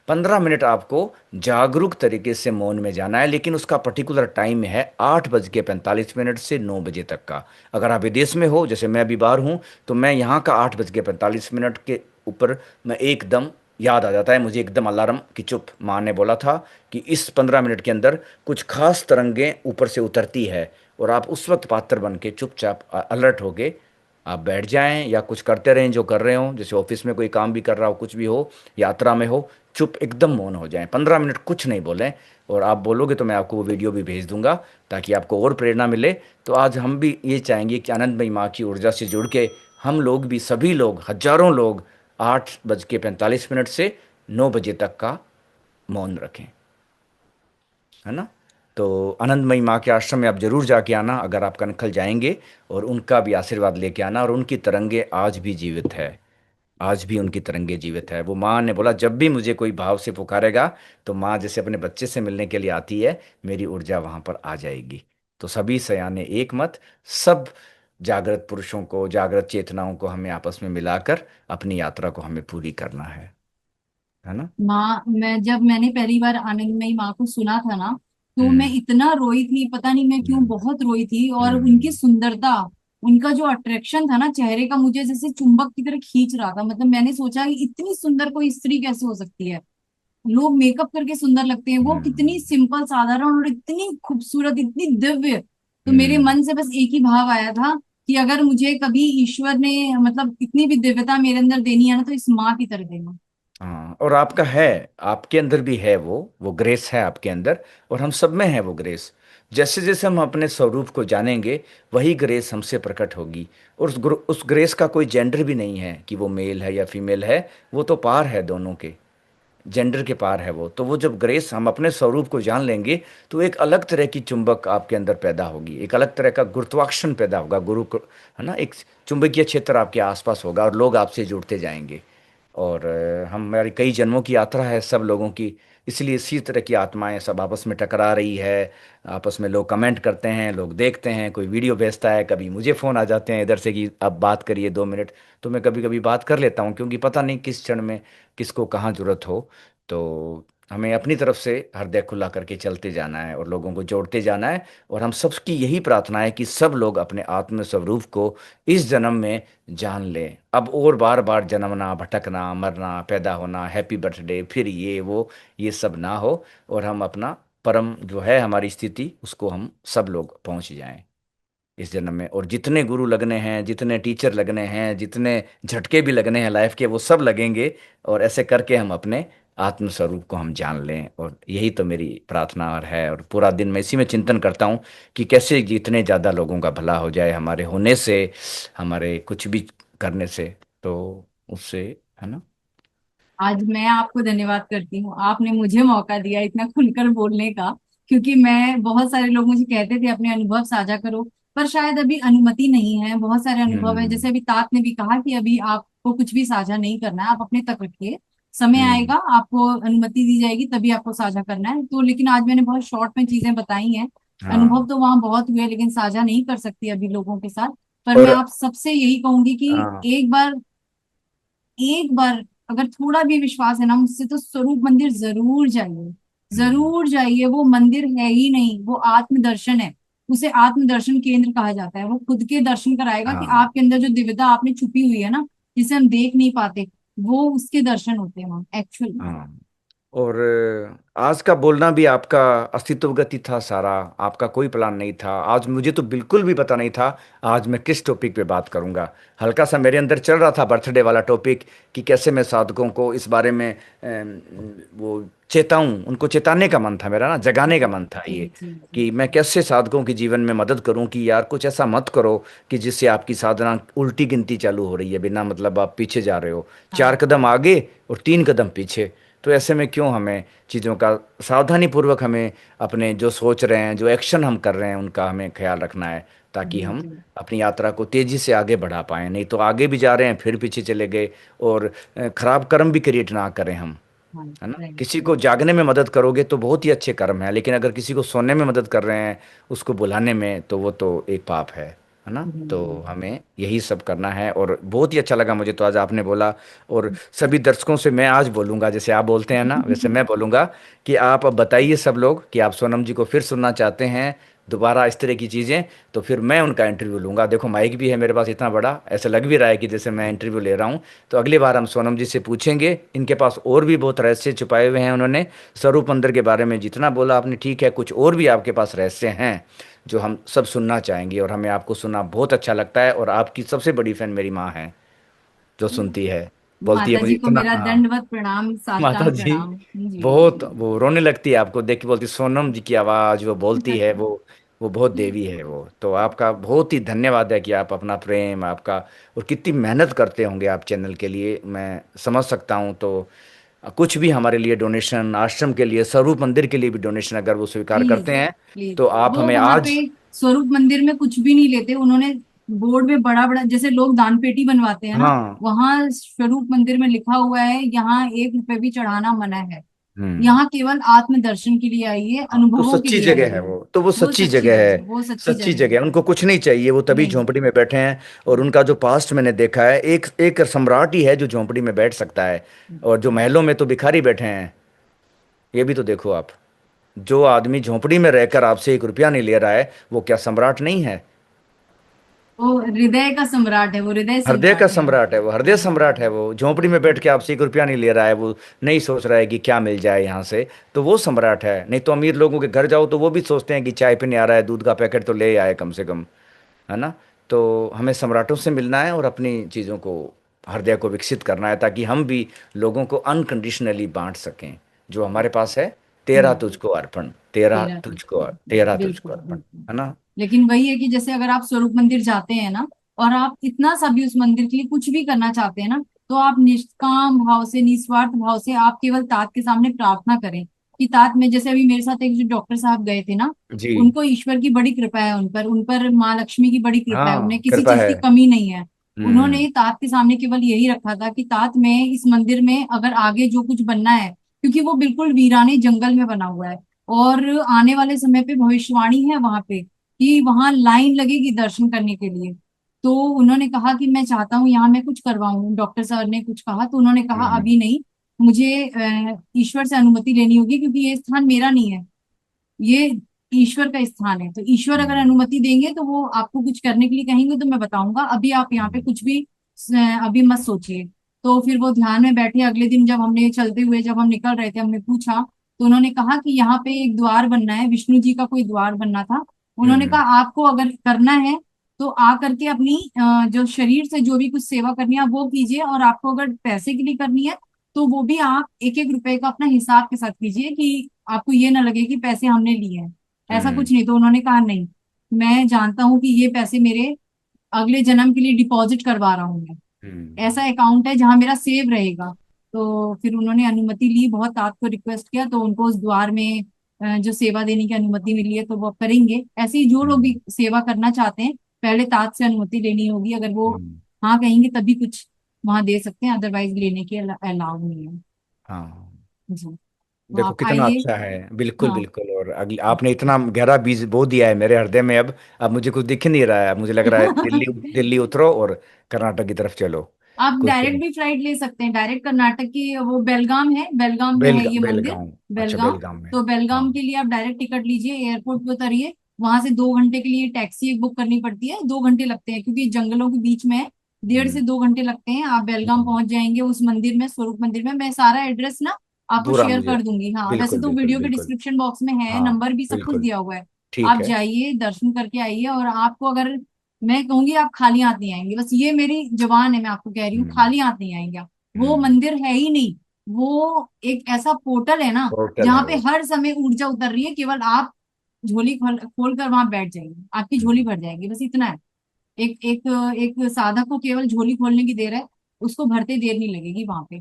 15 मिनट आपको जागरूक तरीके से मौन में जाना है, लेकिन उसका पर्टिकुलर टाइम है 8:45 से 9 बजे तक का। अगर आप विदेश में हो, जैसे मैं अभी बाहर हूँ, तो मैं यहाँ का 8:45 के ऊपर मैं एकदम याद आ जाता है मुझे, एकदम अलार्म कि चुप, माँ ने बोला था कि इस 15 मिनट के अंदर कुछ खास तरंगें ऊपर से उतरती है, और आप उस वक्त पात्र बन के चुपचाप अलर्ट होके आप बैठ जाएं, या कुछ करते रहें जो कर रहे हो, जैसे ऑफिस में कोई काम भी कर रहा हो, कुछ भी हो, यात्रा में हो, चुप एकदम मौन हो जाएं, 15 मिनट कुछ नहीं बोलें। और आप बोलोगे तो मैं आपको वो वीडियो भी भेज दूंगा, ताकि आपको और प्रेरणा मिले। तो आज हम भी ये चाहेंगे कि आनंदमयी माँ की ऊर्जा से जुड़ के हम लोग भी, सभी लोग, हजारों लोग, 8:45 से 9 बजे तक का मौन रखें, है ना। तो आनंदमयी माँ के आश्रम में आप जरूर जाके आना, अगर आप कनखल जाएंगे, और उनका भी आशीर्वाद लेके आना। और उनकी तरंगे आज भी जीवित है, आज भी उनकी तरंगे जीवित है। वो माँ ने बोला, जब भी मुझे कोई भाव से पुकारेगा, तो माँ जैसे अपने बच्चे से मिलने के लिए आती है, मेरी ऊर्जा वहां पर आ जाएगी। तो सभी सयाने एक मत, सब जागृत पुरुषों को, जागृत चेतनाओं को हमें आपस में मिलाकर अपनी यात्रा को हमें पूरी करना है ना। माँ, मैंने पहली बार आनंदमयी माँ को सुना था ना, तो मैं हम्म इतना रोई थी, पता नहीं मैं क्यों हम्म बहुत रोई थी। और उनकी हम्म सुंदरता, उनका जो अट्रैक्शन था ना चेहरे का, मुझे जैसे चुंबक की तरह खींच रहा था। मतलब मैंने सोचा कि इतनी सुंदर कोई स्त्री कैसे हो सकती है। लोग मेकअप करके सुंदर लगते हैं, वो कितनी हम्म सिंपल साधारण और इतनी खूबसूरत, इतनी दिव्य। तो मेरे हम्म। मन से बस एक ही भाव आया था कि अगर मुझे कभी ईश्वर ने मतलब इतनी भी दिव्यता मेरे अंदर देनी है ना, तो इस माँ की तरह देना। हाँ, और आपका है, आपके अंदर भी है वो ग्रेस है आपके अंदर, और हम सब में है वो ग्रेस। जैसे जैसे हम अपने स्वरूप को जानेंगे, वही ग्रेस हमसे प्रकट होगी। और उस ग्रेस का कोई जेंडर भी नहीं है कि वो मेल है या फीमेल है, वो तो पार है दोनों के। जेंडर के पार है वो। तो वो जब ग्रेस, हम अपने स्वरूप को जान लेंगे, तो एक अलग तरह की चुंबक आपके अंदर पैदा होगी, एक अलग तरह का गुरुत्वाकर्षण पैदा होगा, है ना, एक चुंबकीय क्षेत्र आपके आसपास होगा और लोग आपसे जुड़ते जाएंगे। और हमारी कई जन्मों की यात्रा है सब लोगों की, इसलिए इसी तरह की आत्माएं सब आपस में टकरा रही है। आपस में लोग कमेंट करते हैं, लोग देखते हैं, कोई वीडियो भेजता है, कभी मुझे फ़ोन आ जाते हैं इधर से कि अब बात करिए 2 मिनट। तो मैं कभी कभी बात कर लेता हूँ, क्योंकि पता नहीं किस क्षण में किसको कहाँ जरूरत हो। तो हमें अपनी तरफ से हृदय खुला करके चलते जाना है और लोगों को जोड़ते जाना है। और हम सबकी यही प्रार्थना है कि सब लोग अपने आत्म स्वरूप को इस जन्म में जान लें। अब और बार बार जन्मना, भटकना, मरना, पैदा होना, हैप्पी बर्थडे, फिर ये सब ना हो। और हम अपना परम जो है हमारी स्थिति, उसको हम सब लोग पहुंच जाएं इस जन्म में। और जितने गुरु लगने हैं, जितने टीचर लगने हैं, जितने झटके भी लगने हैं लाइफ के, वो सब लगेंगे। और ऐसे करके हम अपने आत्म स्वरूप को हम जान लें। और यही तो मेरी प्रार्थना और है, और पूरा दिन मैं इसी में चिंतन करता हूँ कि कैसे जितने ज़्यादा लोगों का भला हो जाए हमारे होने से, हमारे कुछ भी करने से, तो उससे, है ना। आज मैं आपको धन्यवाद करती हूँ, आपने मुझे मौका दिया इतना खुलकर बोलने का। क्योंकि मैं, बहुत सारे लोग मुझे कहते थे अपने अनुभव साझा करो, पर शायद अभी अनुमति नहीं है। बहुत सारे अनुभव है, हम्म। जैसे अभी तात ने भी कहा कि अभी आपको कुछ भी साझा नहीं करना है, आप अपने तक रखिए। समय हम्म। आएगा, आपको अनुमति दी जाएगी, तभी आपको साझा करना है। तो लेकिन आज मैंने बहुत शॉर्ट में चीजें बताई हैं। अनुभव हाँ। तो वहां बहुत हुए, लेकिन साझा नहीं कर सकती अभी लोगों के साथ। पर मैं और आप सबसे यही कहूंगी कि हाँ। एक बार अगर थोड़ा भी विश्वास है ना मुझसे, तो स्वरूप मंदिर जरूर जाइए। हम्म। जरूर जाइए। वो मंदिर है ही नहीं, वो आत्मदर्शन है। उसे आत्मदर्शन केंद्र कहा जाता है। वो खुद के दर्शन कराएगा कि हाँ। आपके अंदर जो दिव्यता आपने छुपी हुई है ना, जिसे हम देख नहीं पाते, वो उसके दर्शन होते हैं वहाँ एक्चुअल में। हाँ। और आज का बोलना भी आपका अस्तित्वगति था सारा, आपका कोई प्लान नहीं था। आज मुझे तो बिल्कुल भी पता नहीं था आज मैं किस टॉपिक पे बात करूंगा। हल्का सा मेरे अंदर चल रहा था बर्थडे वाला टॉपिक, कि कैसे मैं साधकों को इस बारे में वो चेताऊं, उनको चेताने का मन था मेरा ना, जगाने का मन था जी ये, जी जी। कि मैं कैसे साधकों के जीवन में मदद करूं, कि यार कुछ ऐसा मत करो कि जिससे आपकी साधना उल्टी गिनती चालू हो रही है, बिना मतलब आप पीछे जा रहे हो, हाँ 4 कदम आगे और 3 कदम पीछे। तो ऐसे में क्यों हमें चीज़ों का सावधानी पूर्वक, हमें अपने जो सोच रहे हैं, जो एक्शन हम कर रहे हैं, उनका हमें ख्याल रखना है, ताकि जी हम जी। अपनी यात्रा को तेजी से आगे बढ़ा पाएं। नहीं तो आगे भी जा रहे हैं फिर पीछे चले गए, और खराब कर्म भी क्रिएट ना करें हम, हाँ। है ना। राइट किसी को राइट। जागने में मदद करोगे तो बहुत ही अच्छे कर्म है, लेकिन अगर किसी को सोने में मदद कर रहे हैं, उसको बुलाने में, तो वो तो एक पाप है ना। जी तो जी हमें यही सब करना है। और बहुत ही अच्छा लगा मुझे तो आज आपने बोला। और सभी दर्शकों से मैं आज बोलूंगा, जैसे आप बोलते हैं ना, वैसे मैं बोलूंगा कि आप अब बताइए सब लोग कि आप सोनम जी को फिर सुनना चाहते हैं, दोबारा इस तरह की चीज़ें। तो फिर मैं उनका इंटरव्यू लूंगा। देखो माइक भी है मेरे पास इतना बड़ा, ऐसा लग भी रहा है कि जैसे मैं इंटरव्यू ले रहा हूँ। तो अगली बार हम सोनम जी से पूछेंगे, इनके पास और भी बहुत रहस्य छुपाए हुए हैं। उन्होंने स्वरूप मंदिर के बारे में जितना बोला आपने ठीक है, कुछ और भी आपके पास रहस्य हैं जो हम सब सुनना चाहेंगे। और हमें आपको सुनना बहुत अच्छा लगता है। और आपकी सबसे बड़ी फैन मेरी माँ है, जो सुनती है, बोलती है माता मुझे जी को इतना। मेरा हाँ। दंडवत प्रणाम, माता साष्टांग जी प्रणाम। जी बहुत जी। वो रोने लगती है आपको देख के, बोलती सोनम जी की आवाज़, वो बोलती है वो बहुत देवी है वो। तो आपका बहुत ही धन्यवाद है कि आप अपना प्रेम आपका, और कितनी मेहनत करते होंगे आप चैनल के लिए, मैं समझ सकता हूँ। तो कुछ भी हमारे लिए डोनेशन, आश्रम के लिए, स्वरूप मंदिर के लिए भी डोनेशन अगर वो स्वीकार प्लीज करते हैं, प्लीज। तो आप वो हमें वहां पे आज। स्वरूप मंदिर में कुछ भी नहीं लेते उन्होंने। बोर्ड में बड़ा बड़ा, जैसे लोग दान पेटी बनवाते हैं ना, हाँ। वहां स्वरूप मंदिर में लिखा हुआ है, यहाँ 1 रुपए भी चढ़ाना मना है। हम्म। यहाँ केवल आत्मदर्शन के लिए आइए, हाँ, तो अनुभवों के सच्ची लिए जगह है आइए। वो, तो वो वो सच्ची सच्ची जगह है। जगह है, वो सच्ची सच्ची जगह है। जगह है, उनको कुछ नहीं चाहिए, वो तभी नहीं। झोंपड़ी में बैठे हैं। और उनका जो पास्ट मैंने देखा है, एक एक सम्राट ही है जो झोंपड़ी में बैठ सकता है। और जो महलों में तो भिखारी बैठे हैं, ये भी तो देखो आप। जो आदमी झोंपड़ी में रहकर आपसे 1 रुपया नहीं ले रहा है, वो क्या सम्राट नहीं है। वो हृदय का सम्राट है, वो हृदय हृदय का सम्राट है। सम्राट है वो, हृदय हाँ हाँ। सम्राट है वो। झोंपड़ी में बैठ के आपसे 1 रुपया नहीं ले रहा है, वो नहीं सोच रहा है कि क्या मिल जाए यहाँ से। तो वो सम्राट है। नहीं तो अमीर लोगों के घर जाओ तो वो भी सोचते हैं कि चाय पीने आ रहा है, दूध का पैकेट तो ले आए कम से कम, है ना। तो हमें सम्राटों से मिलना है और अपनी चीज़ों को, हृदय को विकसित करना है, ताकि हम भी लोगों को अनकंडीशनली बांट सकें। जो हमारे पास है, तेरा हम्म। तुझको अर्पण, तेरा तेरा तुझको, तुझको। तेरा तुझको बिल्कुल अर्पण, बिल्कुल। है ना। लेकिन वही है कि जैसे अगर आप स्वरूप मंदिर जाते हैं ना, और आप इतना सा भी उस मंदिर के लिए कुछ भी करना चाहते हैं ना, तो आप निष्काम भाव से, निस्वार्थ भाव से आप केवल तात के सामने प्रार्थना करें कि तात में, जैसे अभी मेरे साथ एक जो डॉक्टर साहब गए थे ना, जी। उनको ईश्वर की बड़ी कृपा है, उन पर माँ लक्ष्मी की बड़ी कृपा है, उन्हें हाँ, किसी कृपा चीज है। की कमी नहीं है। हम्म। उन्होंने तात के सामने केवल यही रखा था कि तात में, इस मंदिर में अगर आगे जो कुछ बनना है, क्योंकि वो बिल्कुल वीराने जंगल में बना हुआ है, और आने वाले समय पे भविष्यवाणी है वहां पे कि वहां लाइन लगेगी दर्शन करने के लिए। तो उन्होंने कहा कि मैं चाहता हूँ यहाँ मैं कुछ करवाऊं, डॉक्टर सर ने कुछ कहा तो उन्होंने कहा हम्म। अभी नहीं, मुझे ईश्वर से अनुमति लेनी होगी, क्योंकि ये स्थान मेरा नहीं है, ये ईश्वर का स्थान है। तो ईश्वर अगर हम्म। अनुमति देंगे तो वो आपको कुछ करने के लिए कहेंगे तो मैं बताऊंगा, अभी आप यहाँ पे हम्म। कुछ भी अभी मत सोचिए। तो फिर वो ध्यान में बैठे। अगले दिन जब हमने चलते हुए, जब हम निकल रहे थे, हमने पूछा तो उन्होंने कहा कि यहाँ पे एक द्वार बनना है, विष्णु जी का कोई द्वार बनना था। उन्होंने हम्म। कहा आपको अगर करना है तो आ करके अपनी जो शरीर से जो भी कुछ सेवा करनी है आप वो कीजिए, और आपको अगर पैसे के लिए करनी है तो वो भी आप एक एक रुपए का अपना हिसाब के साथ कीजिए, कि आपको ये ना लगे कि पैसे हमने लिए हैं, ऐसा हम्म। कुछ नहीं। तो उन्होंने कहा नहीं, मैं जानता हूँ कि ये पैसे मेरे अगले जन्म के लिए डिपॉजिट करवा रहा हूँ मैं, हम्म। ऐसा अकाउंट है जहां मेरा सेव रहेगा। तो फिर उन्होंने अनुमति ली, बहुत आपको रिक्वेस्ट किया तो उनको उस द्वार में जो सेवा देने की अनुमति मिली है तो वो करेंगे। ऐसे ही जो लोग भी हम्म। सेवा करना चाहते हैं, पहले तात से अनुमति लेनी होगी, अगर वो हम्म। हाँ कहेंगे तभी कुछ वहां दे सकते हैं, अदरवाइज लेने की अलाउ नहीं है। हाँ, जी, तो देखो आप कितना आइए। अच्छा है। बिल्कुल हाँ, बिल्कुल। और अगली आपने इतना गहरा बीज बो दिया है मेरे हृदय में। अब मुझे कुछ दिख ही नहीं रहा है। अब मुझे लग रहा है दिल्ली दिल्ली उतरो और कर्नाटक की तरफ चलो। आप कुछ डायरेक्ट भी फ्लाइट ले सकते हैं, डायरेक्ट कर्नाटक की, वो बेलगाम है, बेलगाम में है ये मंदिर, बेलगांव। अच्छा, बेलगाम। बेलगाम में। तो हाँ। बेलगाम के लिए आप डायरेक्ट टिकट लीजिए, एयरपोर्ट पे उतरिए, वहां से 2 घंटे के लिए टैक्सी एक बुक करनी पड़ती है, 2 घंटे लगते हैं क्योंकि जंगलों के बीच में है, 1.5 से 2 घंटे लगते हैं। आप बेलगाम हम्म। पहुंच जाएंगे उस मंदिर में, स्वरूप मंदिर में। मैं सारा एड्रेस ना आपको पूरा शेयर मुझे। कर दूंगी। हाँ, वैसे बिल्कुल तो बिल्कुल वीडियो के बिल्कुल। डिस्क्रिप्शन बॉक्स में है, हाँ, नंबर भी सब कुछ बिल्कुल। दिया हुआ है। ठीक आप है। जाइए, दर्शन करके आइए, और आपको अगर, मैं कहूंगी आप खाली हाथ नहीं आएंगे, बस ये मेरी जबान है, मैं आपको कह रही हूँ, हम्म। खाली हाथ नहीं आएंगे आप। वो हम्म। मंदिर है ही नहीं, वो एक ऐसा पोर्टल है ना, होटल जहाँ है पे वो। हर समय ऊर्जा उतर रही है, केवल आप झोली खोल कर वहां बैठ जाइए, आपकी झोली हम्म। भर जाएगी, बस इतना है। एक एक एक साधक को केवल झोली खोलने की देर है, उसको भरते देर नहीं लगेगी वहां पे।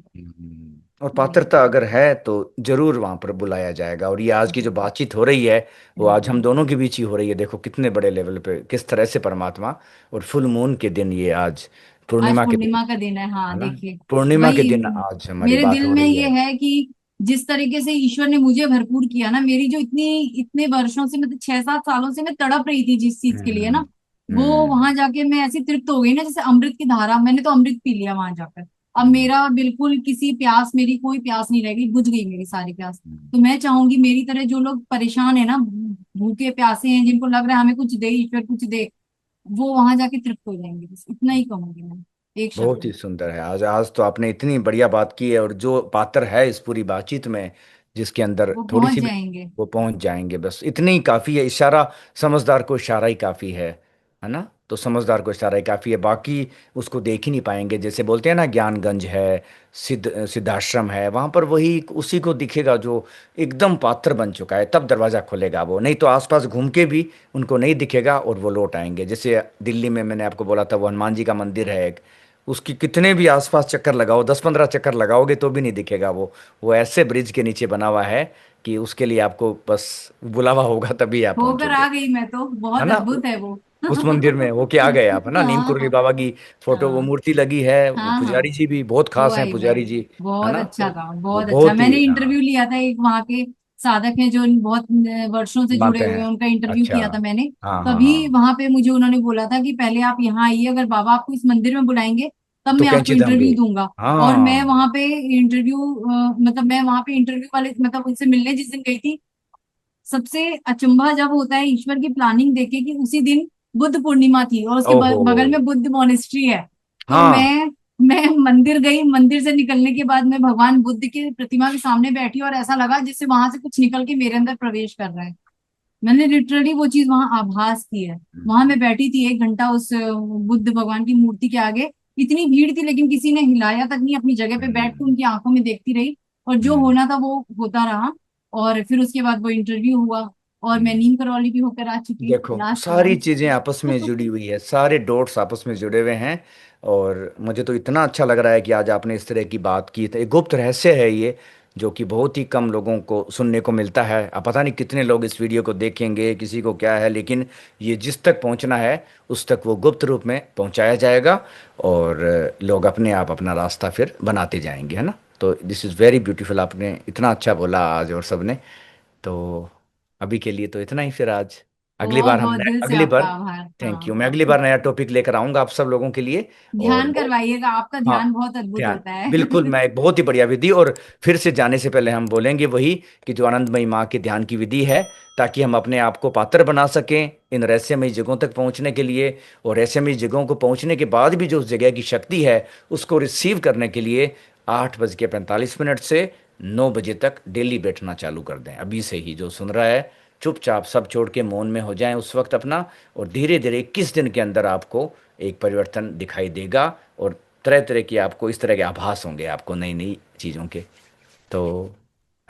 और जी, पात्रता अगर है तो जरूर वहां पर बुलाया जाएगा। और ये आज की जो जी, बातचीत हो रही है वो आज हम बिल्कुल। दोनों के बीच ही हो रही है। देखो कितने बड़े लेवल पे किस तरह से परमात्मा। और फुल मून के दिन ये आज, आज पूर्णिमा के दिन, पूर्णिमा का दिन है, हाँ है ना? देखिए। पूर्णिमा के वही दिन आज हमारी मेरे बात दिल हो में रही ये है। है कि जिस तरीके से ईश्वर ने मुझे भरपूर किया ना, मेरी जो इतनी इतने वर्षों से, मतलब 6-7 सालों से मैं तड़प रही थी जिस चीज के लिए हम्म। ना, वो हम्म। वहां जाके मैं ऐसी तृप्त हो गई ना, जैसे अमृत की धारा, मैंने तो अमृत पी लिया वहां जाकर। अब हम्म। मेरा बिल्कुल किसी प्यास, मेरी कोई प्यास नहीं रह गई, बुझ गई मेरी सारी प्यास। हम्म। तो मैं चाहूंगी मेरी तरह जो लोग परेशान है ना, भूखे प्यासे हैं, जिनको लग रहा है हमें कुछ दे ईश्वर कुछ दे, वो वहां जाके तृप्त हो जाएंगे, बस इतना ही कहूंगी मैं, एक शब्द बहुत ही में। सुंदर है। आज आज तो आपने इतनी बढ़िया बात की है। और जो पात्र है इस पूरी बातचीत में, जिसके अंदर वो थोड़ी पहुंच सी भी, जाएंगे। वो पहुंच जाएंगे। बस इतनी ही काफी है। इशारा, समझदार को इशारा ही काफी है ना? तो समझदार को इशारा ही काफी है। बाकी उसको देख ही नहीं पाएंगे। जैसे बोलते हैं ना, ज्ञानगंज है, सिद्धाश्रम है, वहां पर वही उसी को दिखेगा जो एकदम पात्र बन चुका है। तब दरवाजा खोलेगा वो, नहीं तो आसपास घूम के भी उनको नहीं दिखेगा और वो लौट आएंगे। जैसे दिल्ली में मैंने आपको बोला था, वो हनुमान जी का मंदिर है एक, उसकी कितने भी आसपास चक्कर लगाओ, 10-15 चक्कर लगाओगे तो भी नहीं दिखेगा वो ऐसे ब्रिज के नीचे बना हुआ है कि उसके लिए आपको बस बुलावा होगा तभी आप होकर पहुंचोगे। आ गई मैं तो, है बहुत ना? अद्भुत है वो। उस मंदिर में होके आ गए आप, है ना? नीम हाँ, कुरली बाबा की फोटो, वो हाँ, मूर्ति लगी है। वो हाँ, हाँ, पुजारी जी भी बहुत वो खास हैं, आई मैं, पुजारी जी। है बहुत ना? अच्छा तो था, वो बहुत अच्छा। बहुत ही, मैंने हाँ, इंटरव्यू लिया था, एक वहाँ के साधक हैं जो बहुत वर्षों से जुड़े मानते हुए हैं। हैं, उनका इंटरव्यू अच्छा। किया था मैंने। हाँ हाँ तभी हाँ। वहां पे मुझे उन्होंने बोला था कि पहले आप यहाँ आइए, अगर बाबा आपको इस मंदिर में बुलाएंगे तब तो मैं आपको कैंची दम भी। इंटरव्यू दूंगा। और मैं हाँ। वहां पे इंटरव्यू, मतलब मैं वहां पे इंटरव्यू वाले, मतलब उनसे मिलने जिस दिन गई थी, सबसे अचंभा जब होता है ईश्वर की प्लानिंग देखे कि उसी दिन बुद्ध पूर्णिमा थी और उसके ओहो। बगल में बुद्ध मॉनेस्ट्री है। तो हाँ। मैं मंदिर गई, मंदिर से निकलने के बाद मैं भगवान बुद्ध की प्रतिमा के सामने बैठी और ऐसा लगा जैसे वहां से कुछ निकल के मेरे अंदर प्रवेश कर रहा है। मैंने लिटरली वो चीज वहां आभास की है। वहां मैं बैठी थी 1 घंटा उस बुद्ध भगवान की मूर्ति के आगे, इतनी भीड़ थी लेकिन किसी ने हिलाया तक नहीं, अपनी जगह पे बैठ के हम्म। उनकी आंखों में देखती रही, और जो हम्म। होना था वो होता रहा। और फिर उसके बाद वो इंटरव्यू हुआ, और मैं हम्म। नीम करौली भी होकर आ चुकी देखो लास्ट सारी मंथ। चीजें आपस में जुड़ी हुई है, सारे डॉट्स आपस में जुड़े हुए हैं। और मुझे तो इतना अच्छा लग रहा है कि आज आपने इस तरह की बात की। तो एक गुप्त रहस्य है ये, जो कि बहुत ही कम लोगों को सुनने को मिलता है। अब पता नहीं कितने लोग इस वीडियो को देखेंगे, किसी को क्या है, लेकिन ये जिस तक पहुंचना है उस तक वो गुप्त रूप में पहुंचाया जाएगा, और लोग अपने आप अपना रास्ता फिर बनाते जाएंगे, है ना। तो दिस इज़ वेरी ब्यूटीफुल, आपने इतना अच्छा बोला आज और सबने। तो अभी के लिए तो इतना ही फिर आज। अगली बहुत बार हम बहुत नए दिल से अगली आपका बार आभार। थैंक हाँ यू, मैं हाँ। अगली बार नया टॉपिक लेकर आऊंगा आप सब लोगों के लिए। और ध्यान करवाइएगा, आपका हाँ, ध्यान बहुत अद्भुत ध्यान, होता है। बिल्कुल, मैं एक बहुत ही बढ़िया विधि, और फिर से जाने से पहले हम बोलेंगे वही कि जो आनंदमयी माँ के ध्यान की विधि है, ताकि हम अपने आप को पात्र बना सकें इन रहस्यमयी जगहों तक पहुंचने के लिए। और रहस्यमयी जगहों को पहुंचने के बाद भी जो उस जगह की शक्ति है उसको रिसीव करने के लिए 8:45 से 9 बजे तक डेली बैठना चालू कर दें। अभी से ही जो सुन रहा है चुपचाप सब छोड़ के मौन में हो जाएं उस वक्त अपना, और धीरे धीरे 21 दिन के अंदर आपको एक परिवर्तन दिखाई देगा। और तरह तरह की आपको इस तरह के आभास होंगे आपको नई नई चीज़ों के। तो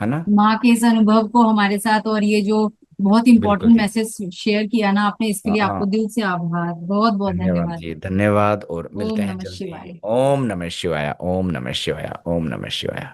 है ना। माँ के इस अनुभव को हमारे साथ, और ये जो बहुत बिल्कुल इंपॉर्टेंट जी। मैसेज शेयर किया ना आपने, इसके लिए हाँ, आपको दिल से आभार, बहुत बहुत धन्यवाद धन्यवाद। जी, धन्यवाद, और मिलते ओम हैं नमः जल्दी। शिवाय। ओम नमः शिवाय, ओम नमः शिवाय, ओम नमः शिवाय।